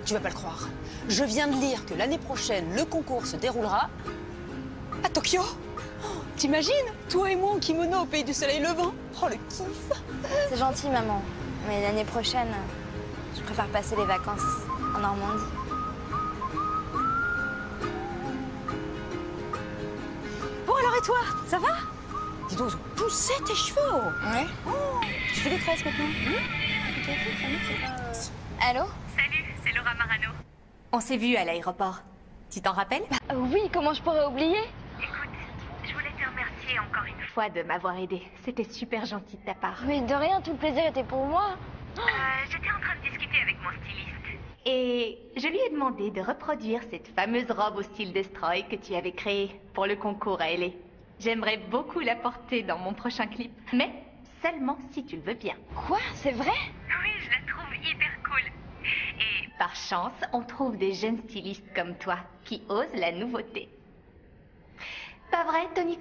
Tu vas pas le croire. Je viens de lire que l'année prochaine, le concours se déroulera à Tokyo. Oh, t'imagines? Toi et moi en kimono au pays du soleil levant. Oh, le kiff.
C'est gentil, maman. Mais l'année prochaine, je préfère passer les vacances en Normandie.
Bon, alors et toi? Ça va? Dis donc, ils ont poussé tes cheveux.
Ouais.
Oh, tu fais des tresses maintenant?
Allô?
Salut, c'est Laura Marano. On s'est vus à l'aéroport. Tu t'en rappelles?
Oui, comment je pourrais oublier?
Écoute, je voulais te remercier encore une fois de m'avoir aidé. C'était super gentil de ta part.
Mais de rien, tout le plaisir était pour moi.
J'étais en train de discuter avec mon styliste. Et je lui ai demandé de reproduire cette fameuse robe au style Destroy que tu avais créée pour le concours à LA. J'aimerais beaucoup la porter dans mon prochain clip, mais seulement si tu le veux bien.
Quoi? C'est vrai?
Oui, je la trouve hyper cool. Et par chance, on trouve des jeunes stylistes comme toi qui osent la nouveauté. Pas vrai, Tony?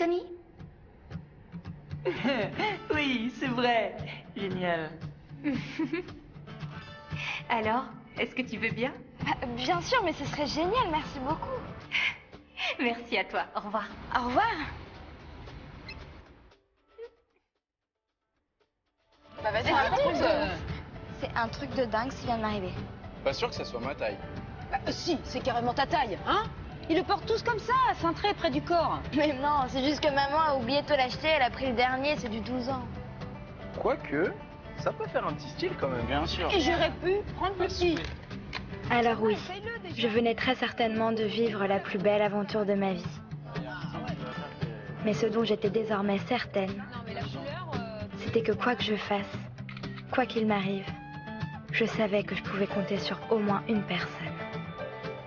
Oui, c'est vrai. Génial.
Alors, est-ce que tu veux bien?
Bien sûr, mais ce serait génial, merci beaucoup.
Merci à toi, au revoir.
Au revoir.
Bah vas-y, raconte.
C'est un truc de dingue qui vient de m'arriver.
Pas sûr que ça soit ma taille.
Bah si, c'est carrément ta taille, hein? Ils le portent tous comme ça, cintré près du corps.
Mais non, c'est juste que maman a oublié de te l'acheter, elle a pris le dernier, c'est du 12 ans.
Quoique, ça peut faire un petit style quand même. Bien sûr.
Et j'aurais pu prendre petit.
Alors oui, je venais très certainement de vivre la plus belle aventure de ma vie. Mais ce dont j'étais désormais certaine, c'était que quoi que je fasse, quoi qu'il m'arrive, je savais que je pouvais compter sur au moins une personne.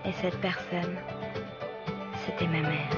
Et cette personne, c'était ma mère.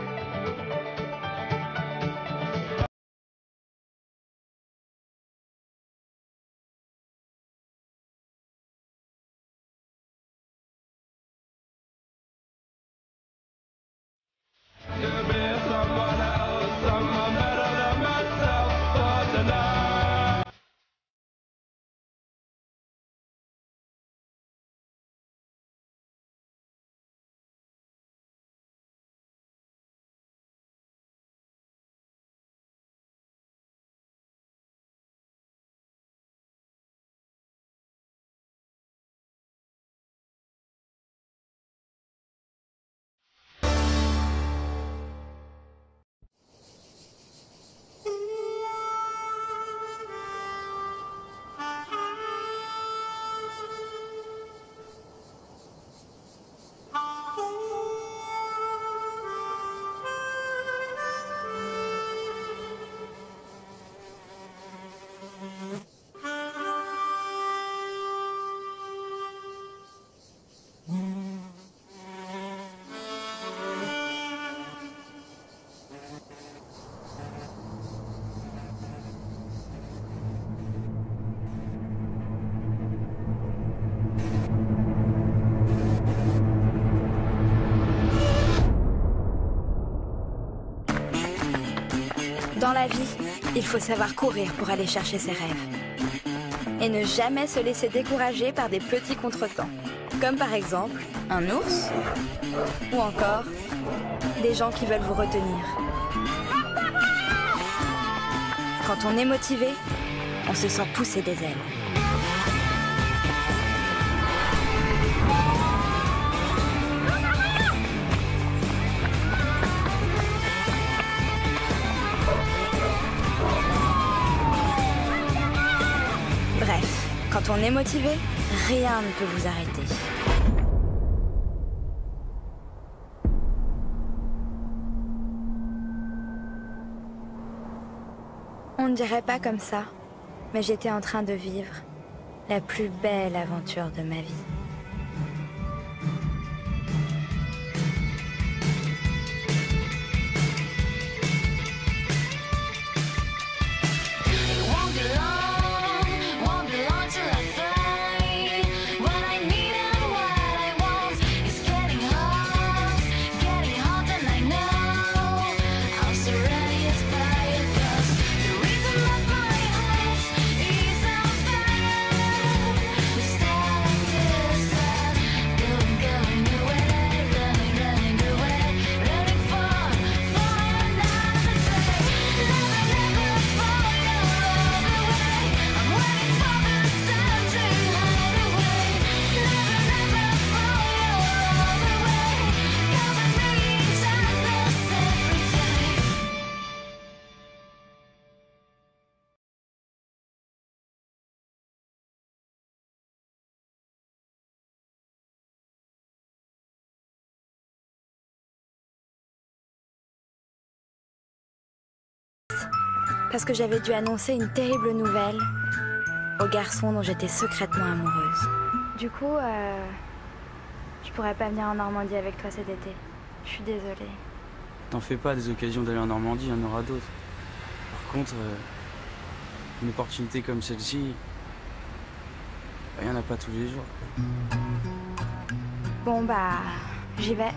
Dans la vie, il faut savoir courir pour aller chercher ses rêves. Et ne jamais se laisser décourager par des petits contretemps. Comme par exemple un ours ou encore des gens qui veulent vous retenir. Quand on est motivé, on se sent pousser des ailes. Quand on est motivé, rien ne peut vous arrêter. On ne dirait pas comme ça, mais j'étais en train de vivre la plus belle aventure de ma vie. Parce que j'avais dû annoncer une terrible nouvelle au garçon dont j'étais secrètement amoureuse. Du coup, je pourrais pas venir en Normandie avec toi cet été. Je suis désolée.
T'en fais pas, des occasions d'aller en Normandie, il y en aura d'autres. Par contre, une opportunité comme celle-ci, il y en a pas tous les jours.
Bon bah, j'y vais.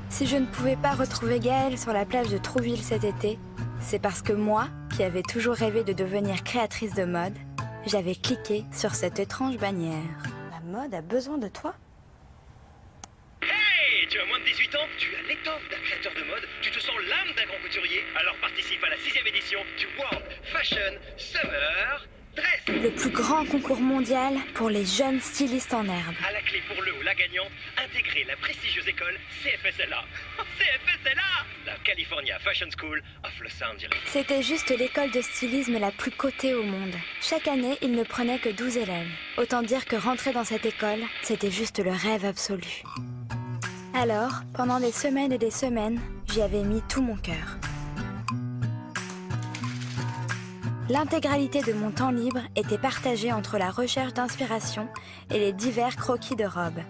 Si je ne pouvais pas retrouver Gaëlle sur la plage de Trouville cet été, c'est parce que moi, qui avais toujours rêvé de devenir créatrice de mode, j'avais cliqué sur cette étrange bannière.
La mode a besoin de toi?
Hey, tu as moins de 18 ans, tu as l'étoffe d'un créateur de mode, tu te sens l'âme d'un grand couturier, alors participe à la 6e édition du World Fashion Summer Dress.
Le plus grand concours mondial pour les jeunes stylistes en herbe.
À la clé pour le ou la gagnante, intégrez la prestigieuse école CFSLA. CFSLA, la California Fashion School of Los Angeles.
C'était juste l'école de stylisme la plus cotée au monde. Chaque année, il ne prenait que 12 élèves. Autant dire que rentrer dans cette école, c'était juste le rêve absolu. Alors, pendant des semaines et des semaines, j'y avais mis tout mon cœur. L'intégralité de mon temps libre était partagée entre la recherche d'inspiration et les divers croquis de robes.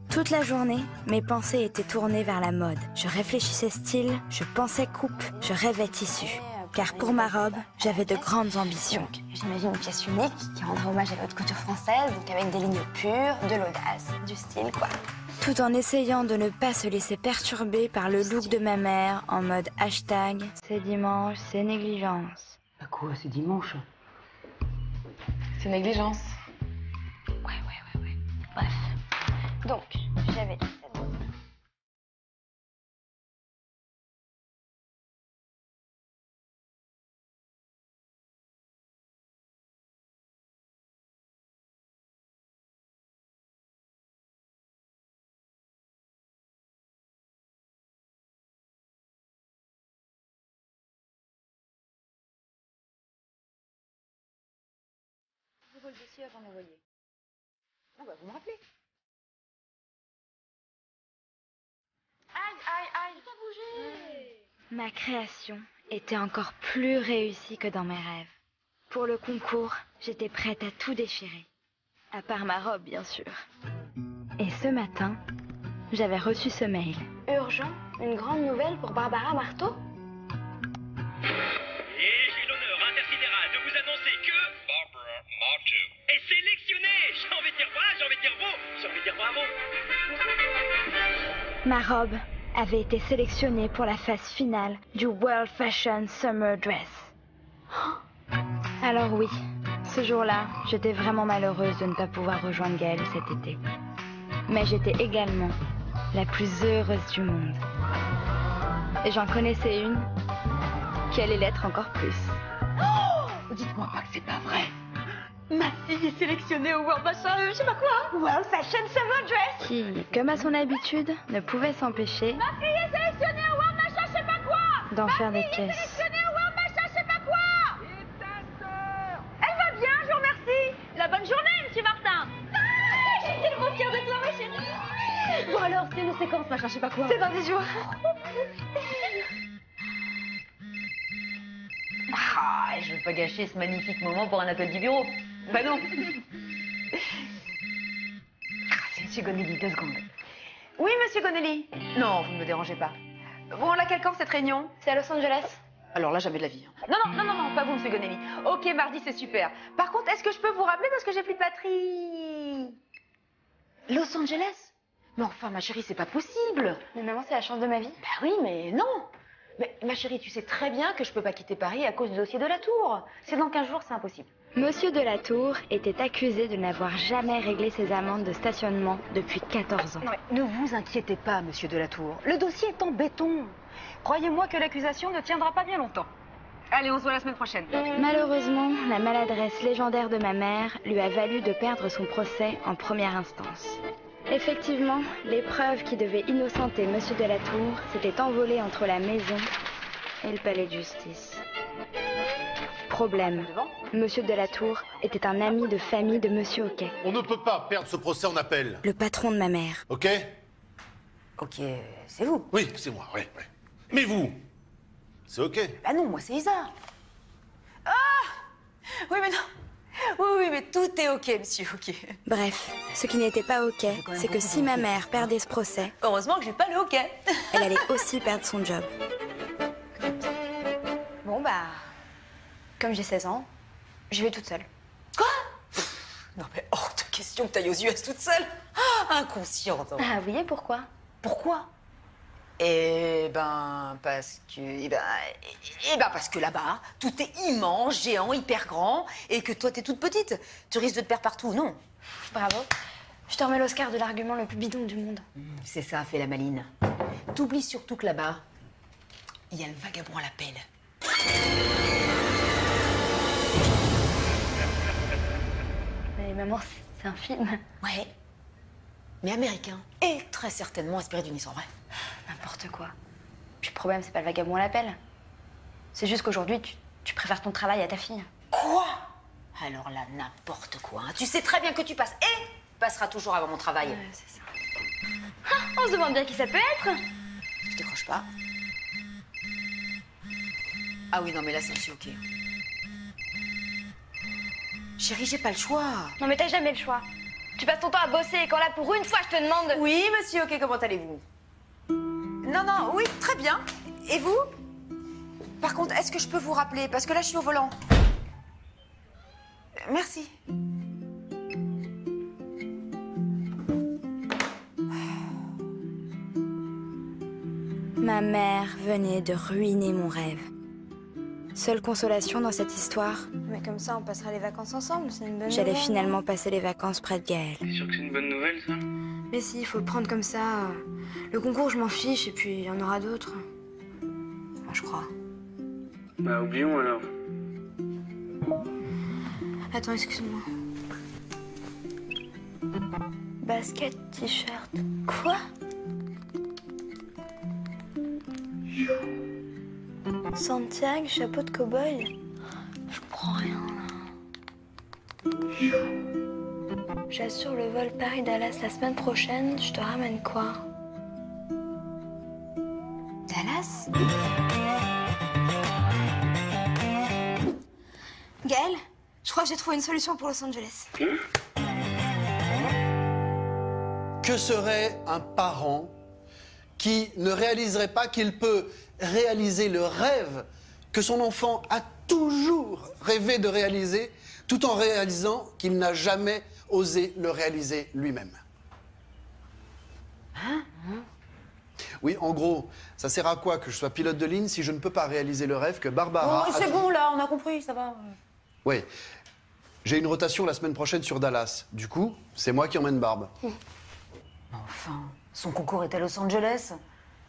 Toute la journée, mes pensées étaient tournées vers la mode. Je réfléchissais style, je pensais coupe, je rêvais tissu. Car pour ma robe, j'avais de grandes ambitions.
J'imagine une pièce unique qui rendra hommage à la haute couture française, donc avec des lignes pures, de l'audace, du style quoi.
Tout en essayant de ne pas se laisser perturber par le look de ma mère en mode hashtag « c'est dimanche, c'est négligence ».
Bah quoi, c'est dimanche?
C'est négligence. Ouais. Bref. Donc, j'avais...
Le dossier avant d'envoyer. Ah bah vous me rappelez.
Aïe, t'as bougé.
Ma création était encore plus réussie que dans mes rêves. Pour le concours, j'étais prête à tout déchirer. À part ma robe, bien sûr. Et ce matin, j'avais reçu ce mail.
Urgent, une grande nouvelle pour Barbara Marteau?
Et j'ai l'honneur intersidéral de vous annoncer que Barbara Marteau est sélectionnée. J'ai envie de dire bravo.
Ma robe avait été sélectionnée pour la phase finale du World Fashion Summer Dress. Alors oui, ce jour-là, j'étais vraiment malheureuse de ne pas pouvoir rejoindre Gaëlle cet été. Mais j'étais également la plus heureuse du monde. Et j'en connaissais une qui allait l'être encore plus.
Oh, dites-moi pas que c'est pas vrai. Ma fille est sélectionnée au World Fashion, je sais pas quoi. World Fashion Summer Dress.
Qui, comme à son habitude, ne pouvait s'empêcher
Ma fille est sélectionnée au World Fashion, je sais pas quoi.
d'en faire des
Ma fille est
caisses.
sélectionnée au World Fashion, je sais pas quoi. Et ta sœur? Elle va bien, je vous remercie. La bonne
séquence, machin, je sais pas quoi.
C'est dans 10 jours.
Ah, je veux pas gâcher ce magnifique moment pour un appel du bureau. Bah non. C'est Monsieur Gonelli, 2 secondes. Oui, Monsieur Gonelli. Non, vous ne me dérangez pas. Bon, laquelle quand cette réunion?
C'est à Los Angeles.
Alors là, jamais de la vie. Non, pas vous, Monsieur Gonelli. Ok, mardi, c'est super. Par contre, est-ce que je peux vous rappeler parce que j'ai plus de batterie? Los Angeles? Mais enfin, ma chérie, c'est pas possible.
Mais maman, c'est la chance de ma vie.
Bah oui, mais non. Mais ma chérie, tu sais très bien que je peux pas quitter Paris à cause du dossier de la tour. C'est dans 15 jours, c'est impossible.
Monsieur de la Tour était accusé de n'avoir jamais réglé ses amendes de stationnement depuis 14 ans.
Non, mais ne vous inquiétez pas, Monsieur de la Tour. Le dossier est en béton. Croyez-moi que l'accusation ne tiendra pas bien longtemps. Allez, on se voit la semaine prochaine.
Malheureusement, la maladresse légendaire de ma mère lui a valu de perdre son procès en première instance. Effectivement, les preuves qui devaient innocenter Monsieur de la Tour s'étaient envolées entre la maison et le palais de justice. Problème, Monsieur de la Tour était un ami de famille de Monsieur Hoquet,
On ne peut pas perdre ce procès en appel.
le patron de ma mère.
Ok?
Ok, c'est vous.
Oui, c'est moi, ouais. Mais vous? C'est ok.
Bah non, moi c'est Isa. Ah! Oui, mais non. Oui, mais tout est ok, monsieur, ok.
Bref, ce qui n'était pas ok, c'est que si ma mère perdait ce procès,
heureusement que j'ai pas le ok.
elle allait aussi perdre son job.
Bon, bah. Comme j'ai 16 ans, je vais toute seule.
Quoi? Non, mais hors de question que t'ailles aux US toute seule. Ah, inconsciente. Hein.
Ah oui, et pourquoi?
Pourquoi? Eh ben, parce que parce que là-bas, tout est immense, géant, hyper grand, et que toi, t'es toute petite. Tu risques de te perdre partout, non?
Bravo. Je te remets l'Oscar de l'argument le plus bidon du monde.
C'est ça, fait la maline. T'oublies surtout que là-bas, il y a le vagabond à la pelle.
Mais maman, c'est un film.
Ouais. Mais américain. Et très certainement inspiré d'une histoire vraie.
N'importe quoi. Puis le problème, c'est pas le vagabond à l'appel. C'est juste qu'aujourd'hui, tu préfères ton travail à ta fille.
Quoi? Alors là, n'importe quoi. Hein. Tu sais très bien que tu passes et passeras toujours avant mon travail.
Ouais, c'est ça. Ah, on se demande bien qui ça peut être.
Je décroche pas. Ah oui, non, mais là, c'est aussi ok. Chérie, j'ai pas le choix.
Non, mais t'as jamais le choix. Tu passes ton temps à bosser et quand là, pour une fois, je te demande...
Oui, monsieur, ok, comment allez-vous? Non, oui, très bien. Et vous? Par contre, est-ce que je peux vous rappeler? Parce que là, je suis au volant. Merci.
Ma mère venait de ruiner mon rêve. Seule consolation dans cette histoire,
Mais comme ça, on passera les vacances ensemble, c'est une bonne
j'allais
nouvelle.
finalement passer les vacances près de Gaël.
T'es sûr que c'est une bonne nouvelle, ça?
Mais si, il faut le prendre comme ça. Le concours, je m'en fiche, et puis il y en aura d'autres. Enfin, je crois.
Bah, oublions alors.
Attends, excuse-moi. Basket, t-shirt. Quoi? Santiago, chapeau de cow-boy. Je comprends rien, là. J'assure le vol Paris-Dallas la semaine prochaine. Je te ramène quoi? Dallas? Gaël, je crois que j'ai trouvé une solution pour Los Angeles.
Que serait un parent qui ne réaliserait pas qu'il peut réaliser le rêve que son enfant a toujours rêvé de réaliser, tout en réalisant qu'il n'a jamais osé le réaliser lui-même? Oui, en gros, ça sert à quoi que je sois pilote de ligne si je ne peux pas réaliser le rêve que Barbara...
Bon, c'est bon, là, on a compris, ça va.
Oui. J'ai une rotation la semaine prochaine sur Dallas. Du coup, c'est moi qui emmène Barbe.
Enfin, son concours est à Los Angeles.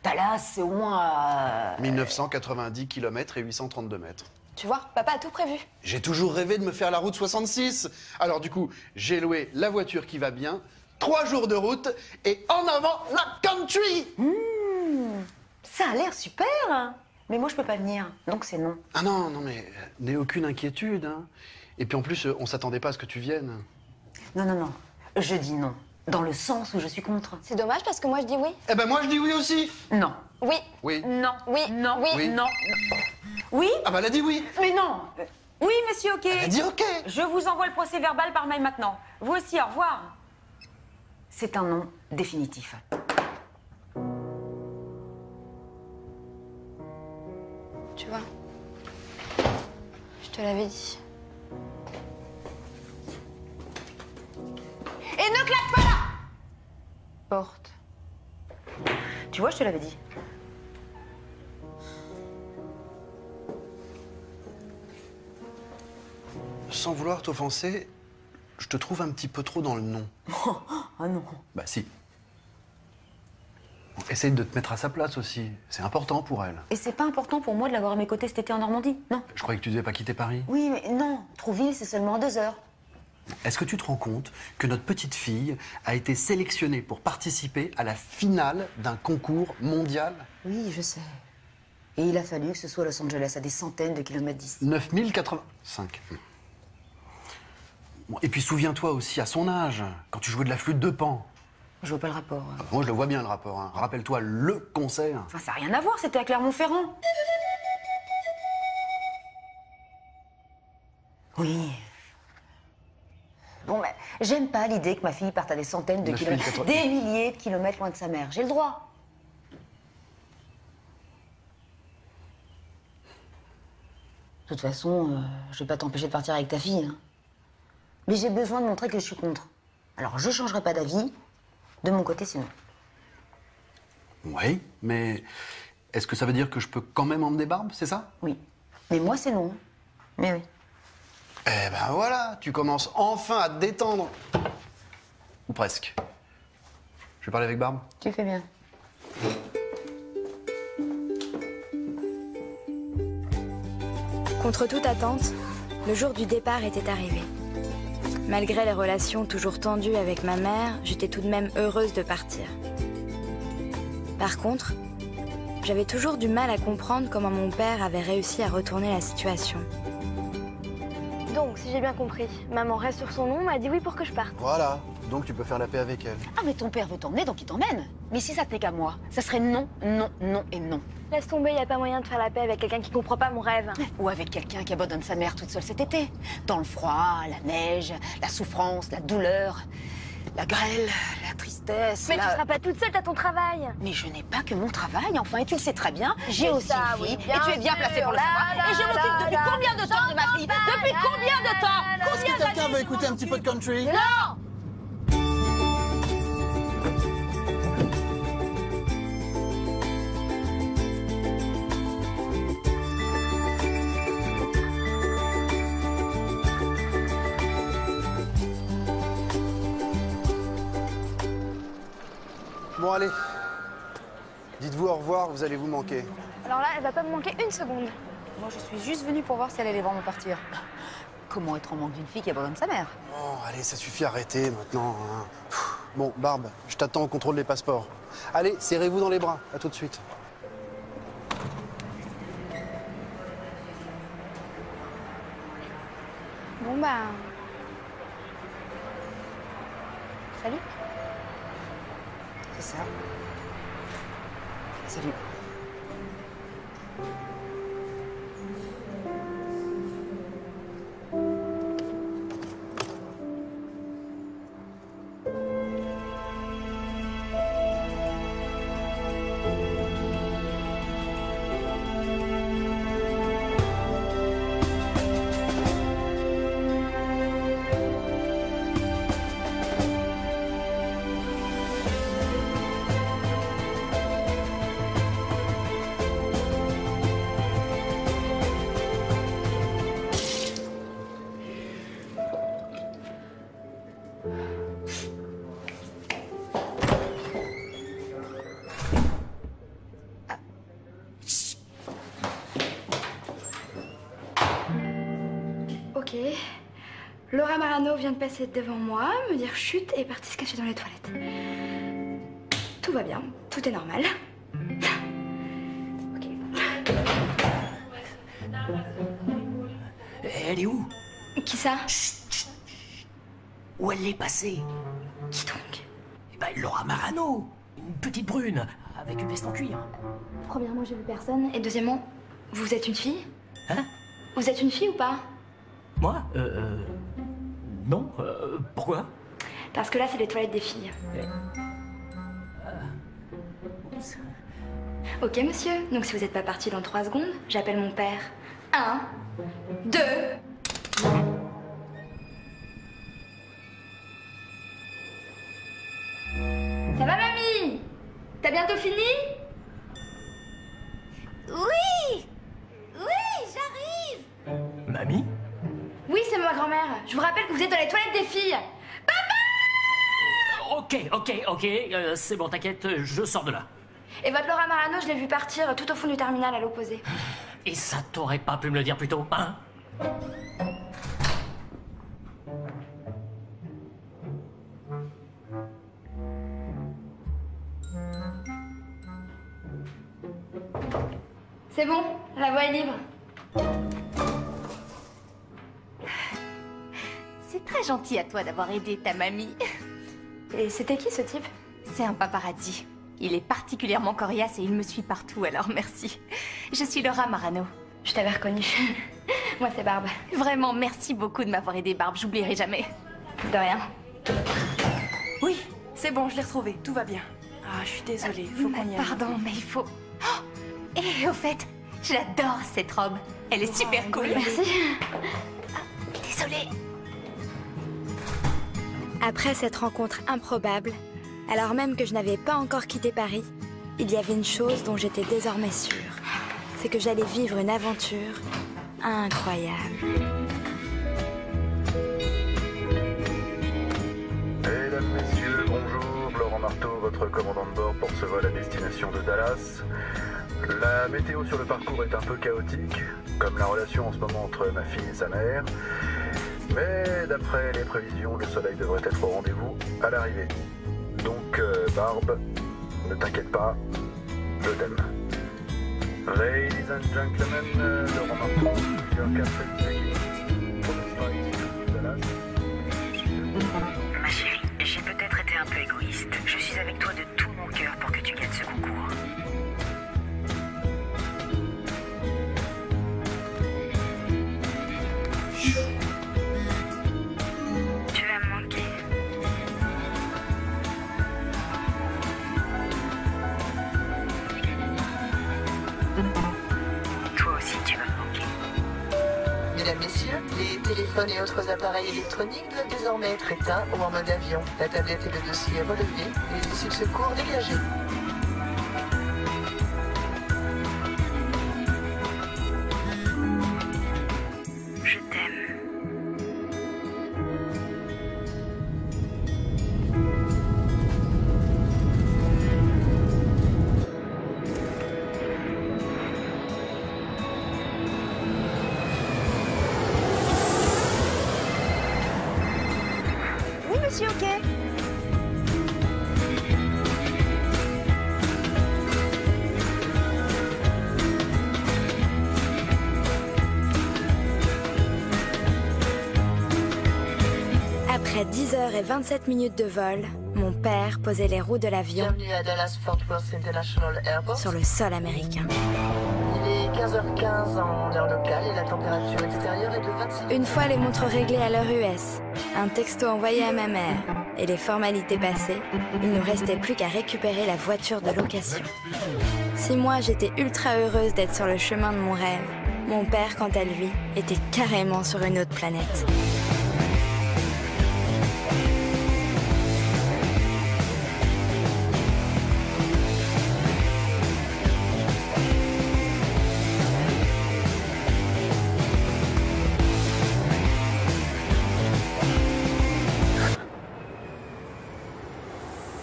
Dallas, c'est au moins à...
1990 km et 832 mètres.
Tu vois, papa a tout prévu.
J'ai toujours rêvé de me faire la route 66. Alors du coup, j'ai loué la voiture qui va bien, 3 jours de route et en avant la country.
Ça a l'air super. Mais moi, je peux pas venir, donc c'est non.
Ah non, mais n'aie aucune inquiétude. Hein. Et puis en plus, on s'attendait pas à ce que tu viennes.
Non, je dis non.
Dans le sens où je suis contre.
C'est dommage parce que moi je dis oui.
Eh ben moi je dis oui aussi.
Non.
Oui.
Oui.
Non.
Oui.
Non.
Oui.
Non. Oui.
Ah bah elle a dit oui.
Mais non. Oui, monsieur, ok.
Elle a dit ok.
Je vous envoie le procès verbal par mail maintenant. Vous aussi, au revoir. C'est un non définitif.
Tu vois, je te l'avais dit.
Et ne claque pas la porte. Tu vois, je te l'avais dit.
Sans vouloir t'offenser, je te trouve un petit peu trop dans le non.
Ah non.
Bah si. Bon, essaye de te mettre à sa place aussi. C'est important pour elle.
Et c'est pas important pour moi de l'avoir à mes côtés cet été en Normandie, non.
Je croyais que tu devais pas quitter Paris.
Oui, mais non. Trouville, c'est seulement 2 heures.
Est-ce que tu te rends compte que notre petite fille a été sélectionnée pour participer à la finale d'un concours mondial?
Oui, je sais. Et il a fallu que ce soit Los Angeles, à des centaines de kilomètres d'ici.
9085. Bon, et puis souviens-toi aussi, à son âge, quand tu jouais de la flûte de Pan.
Je vois pas le rapport.
Moi, je le vois bien, le rapport. Hein. Rappelle-toi le concert.
Enfin, ça n'a rien à voir, c'était à Clermont-Ferrand. Oui. Bon, mais j'aime pas l'idée que ma fille parte à des centaines de kilomètres, des milliers de kilomètres loin de sa mère. J'ai le droit. De toute façon, je vais pas t'empêcher de partir avec ta fille. Hein. Mais j'ai besoin de montrer que je suis contre. Alors, je changerai pas d'avis. De mon côté, sinon.
Oui, mais est-ce que ça veut dire que je peux quand même emmener Barbe, c'est ça?
Oui. Mais moi, c'est non. Mais oui.
Eh ben voilà, tu commences enfin à te détendre. Ou presque. Je vais parler avec Barbe?
Tu fais bien.
Contre toute attente, le jour du départ était arrivé. Malgré les relations toujours tendues avec ma mère, j'étais tout de même heureuse de partir. Par contre, j'avais toujours du mal à comprendre comment mon père avait réussi à retourner la situation.
Donc, si j'ai bien compris, maman reste sur son nom, m'a dit oui pour que je parte.
Voilà, donc tu peux faire la paix avec elle.
Ah, mais ton père veut t'emmener, donc il t'emmène. Mais si ça tenait qu'à moi, ça serait non, non, non et non.
Laisse tomber, y a pas moyen de faire la paix avec quelqu'un qui comprend pas mon rêve.
Ou avec quelqu'un qui abandonne sa mère toute seule cet été. Dans le froid, la neige, la souffrance, la douleur, la grêle, la tristesse.
Mais tu seras pas toute seule, t'as ton travail.
Mais je n'ai pas que mon travail, enfin, et tu le sais très bien. J'ai aussi
ça,
une fille,
oui, bien
et tu es bien placée pour le
sûr.
savoir. Et je m'occupe depuis combien de temps de ma fille? Depuis combien de temps?
Est-ce que quelqu'un veut écouter un petit peu de country?
Non!
Bon, allez. Dites-vous au revoir, vous allez vous manquer.
Alors là, elle va pas me manquer une seconde.
Moi, je suis juste venue pour voir si elle allait vraiment partir. Comment être en manque d'une fille qui abandonne sa mère?
Bon, allez, ça suffit, arrêtez maintenant. Hein. Bon, Barbe, je t'attends au contrôle des passeports. Allez, serrez-vous dans les bras. À tout de suite.
Bon bah... Salut.
C'est ça. Salut.
Ok. Laura Marano vient de passer devant moi, me dire chut et est partie se cacher dans les toilettes. Tout va bien, tout est normal. Ok.
Elle est où?
Qui ça?
Où elle est passée?
Qui donc?
Laura Marano, une petite brune, avec une veste en cuir.
Premièrement, j'ai vu personne. Et deuxièmement, vous êtes une fille?
Hein?
Vous êtes une fille ou pas?
Moi Non, pourquoi?
Parce que là, c'est les toilettes des filles. Ok, monsieur. Donc, si vous n'êtes pas parti dans 3 secondes, j'appelle mon père. 1, 2... Ça va, mamie? T'as bientôt fini?
Oui! Oui, j'arrive!
Mamie?
Oui, c'est ma grand-mère. Je vous rappelle que vous êtes dans les toilettes des filles.
Ok, c'est bon, t'inquiète, je sors de là.
Et votre Laura Marano, je l'ai vu partir tout au fond du terminal à l'opposé.
Et ça t'aurait pas pu me le dire plus tôt, hein?
C'est bon, la voie est libre.
C'est très gentil à toi d'avoir aidé ta mamie.
Et c'était qui ce type?
C'est un paparazzi. Il est particulièrement coriace et il me suit partout, alors merci. Je suis Laura Marano.
Je t'avais reconnue. Moi, c'est Barbe.
Vraiment, merci beaucoup de m'avoir aidé, Barbe. J'oublierai jamais.
De rien.
Oui, c'est bon, je l'ai retrouvé. Tout va bien. Ah, je suis désolée. Faut qu'on y aille.
Pardon, mais il faut... Oh, et au fait, j'adore cette robe. Elle est super cool.
Merci.
Désolée.
Après cette rencontre improbable, alors même que je n'avais pas encore quitté Paris, il y avait une chose dont j'étais désormais sûre. C'est que j'allais vivre une aventure incroyable.
Mesdames, messieurs, bonjour. Laurent Marteau, votre commandant de bord pour ce vol à destination de Dallas. La météo sur le parcours est un peu chaotique, comme la relation en ce moment entre ma fille et sa mère. Mais d'après les prévisions, le soleil devrait être au rendez-vous à l'arrivée. Donc, Barbe, ne t'inquiète pas, je t'aime. Ladies and gentlemen, Laurent Marteau, your captain checking for the flight to Dallas.
Ma chérie, j'ai peut-être été un peu égoïste. Je suis avec toi de tout mon cœur pour que tu gagnes ce concours. Tu vas me manquer. Toi aussi, tu vas me manquer.
Mesdames, Messieurs, les téléphones et autres appareils électroniques doivent désormais être éteints ou en mode avion. La tablette et le dossier relevés, les issues de secours dégagées.
Je t'aime.
Oui, monsieur, ok.
Après 10h27 de vol, mon père posait les roues de l'avion
Bienvenue à Dallas Fort Worth International Airport.
sur le sol américain.
Il est 15h15 en heure locale et la température extérieure est de 26.
Une fois les montres réglées à l'heure US, un texto envoyé à ma mère et les formalités passées, il ne nous restait plus qu'à récupérer la voiture de location. Si moi j'étais ultra heureuse d'être sur le chemin de mon rêve, mon père, quant à lui, était carrément sur une autre planète.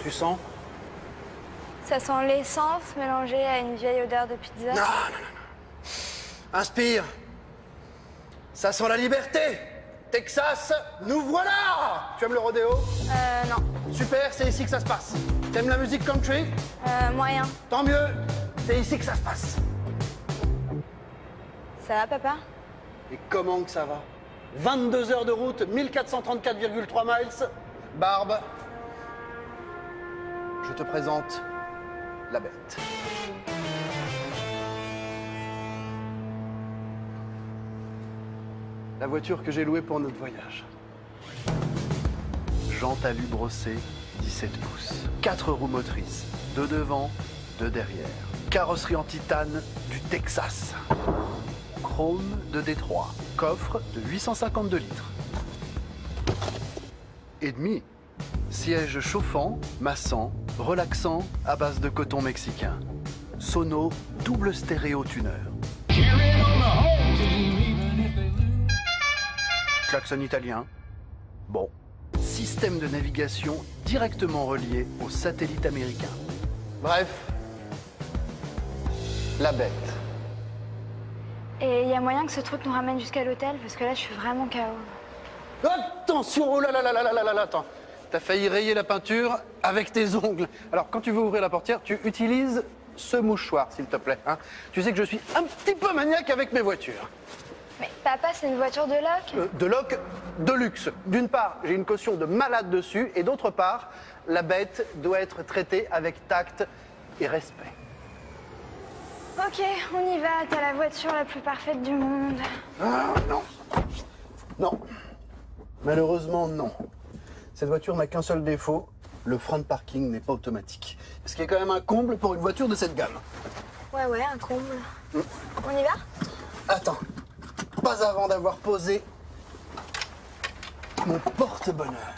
Tu sens?
Ça sent l'essence mélangée à une vieille odeur de pizza.
Non. Inspire. Ça sent la liberté. Texas, nous voilà. Tu aimes le rodéo?
Non.
Super, c'est ici que ça se passe. T'aimes la musique country?
Moyen.
Tant mieux, c'est ici que ça se passe.
Ça va, papa?
Et comment que ça va? 22 heures de route, 1434,3 miles. Barbe. je te présente la bête. La voiture que j'ai louée pour notre voyage. Jante alu brossée, 17 pouces. 4 roues motrices, 2 devant, 2 derrière. Carrosserie en titane du Texas. Chrome de Détroit. Coffre de 852 litres. Et demi. Siège chauffant, massant, relaxant à base de coton mexicain. Sono double stéréo tuner. Klaxon italien. Bon. Système de navigation directement relié au satellite américain. Bref, la bête.
Et il y a moyen que ce truc nous ramène jusqu'à l'hôtel, parce que là, je suis vraiment KO.
Attention, oh là là là là là là là, attends. T'as failli rayer la peinture avec tes ongles. Alors, quand tu veux ouvrir la portière, tu utilises ce mouchoir, s'il te plaît. Hein. Tu sais que je suis un petit peu maniaque avec mes voitures.
Mais papa, c'est une voiture de loc?
De loc de luxe. D'une part, j'ai une caution de malade dessus, et d'autre part, la bête doit être traitée avec tact et respect.
Ok, on y va. T'as la voiture la plus parfaite du monde.
Ah, non. Non. Malheureusement, non. Cette voiture n'a qu'un seul défaut, le frein de parking n'est pas automatique. Ce qui est quand même un comble pour une voiture de cette gamme.
Ouais, un comble. On y va?
Attends, pas avant d'avoir posé mon porte-bonheur.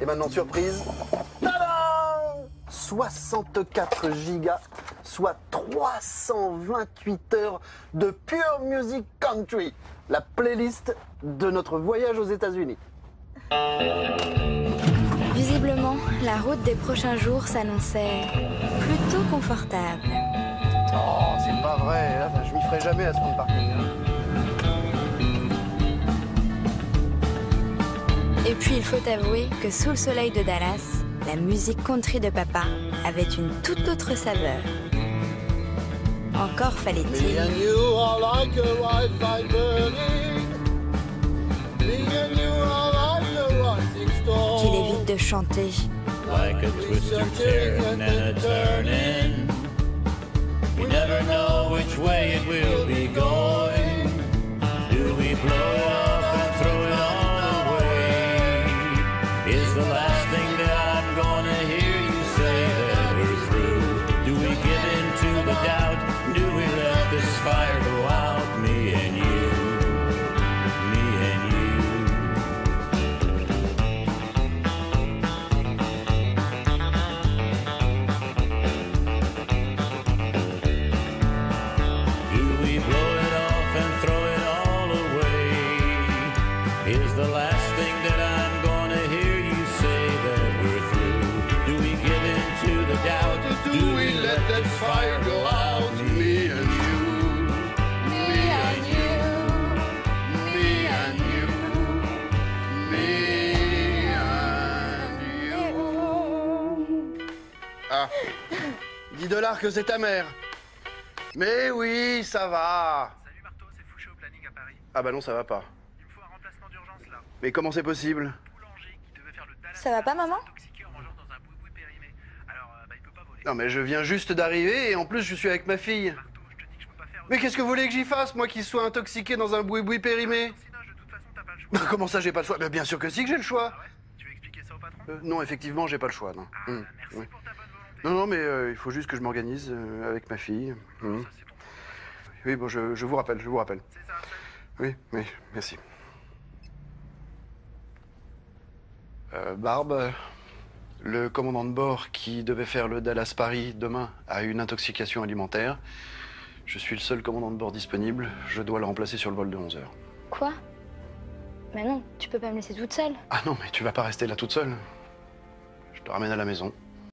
Et maintenant, surprise. Tadam ! 64 gigas, soit 328 heures de pure music country. La playlist de notre voyage aux États-Unis.
Visiblement, la route des prochains jours s'annonçait plutôt confortable.
Oh, c'est pas vrai, hein. Je m'y ferai jamais à ce frein de parking.
Et puis il faut avouer que sous le soleil de Dallas, la musique country de papa avait une toute autre saveur. Encore fallait-il qu'il évite de chanter.
Like a twister turning and a turning, we never know which way it will be going. Do we blow it up and throw it all away? Is the last thing that I'm gonna hear you say that we're through? Do we give in to the doubt? Do we let this fire go out? Me and you, me and you. Do we blow it off and throw it all away? Is the last thing that I'm gonna hear you say that we're through? Do we give in to the doubt? Do we let this fire go out? Me and you, me and you, me and you, me and you.
Ah, 10 $ que c'est ta mère. Mais oui, ça va.
Salut Marteau, c'est Fouché au planning à Paris.
Ah bah non, ça va pas.
Il me faut un remplacement d'urgence là.
Mais comment c'est possible?
Boulanger qui devait faire le Dallas.
Ça va pas, maman?
Intoxiqué en mangeant dans un boui-boui périmé. Alors, il peut pas voler.
Non mais je viens juste d'arriver et en plus je suis avec ma fille.
Marteau, je te dis que je peux pas faire.
Mais qu'est-ce que vous voulez que j'y fasse, moi qui sois intoxiqué dans un boui-boui périmé?
Sinon, de toute façon, t'as pas le choix.
Bah, comment ça j'ai pas le choix? Bah, bien sûr que si que j'ai le choix.
Ah ouais? Tu veux expliquer ça au patron?
Non, effectivement, j'ai pas le choix, non.
Ah, merci
Oui.
pour ta bonne volonté.
Non, non, mais il faut juste que je m'organise avec ma fille.
Ça, c'est ton
Oui, bon, je vous rappelle, je vous rappelle.
C'est ça,
Oui, oui, merci. Barbe, le commandant de bord qui devait faire le Dallas-Paris demain a eu une intoxication alimentaire. Je suis le seul commandant de bord disponible. Je dois le remplacer sur le vol de 11 h.
Quoi? Mais non, tu peux pas me laisser toute seule.
Ah non, mais tu vas pas rester là toute seule. Je te ramène à la maison.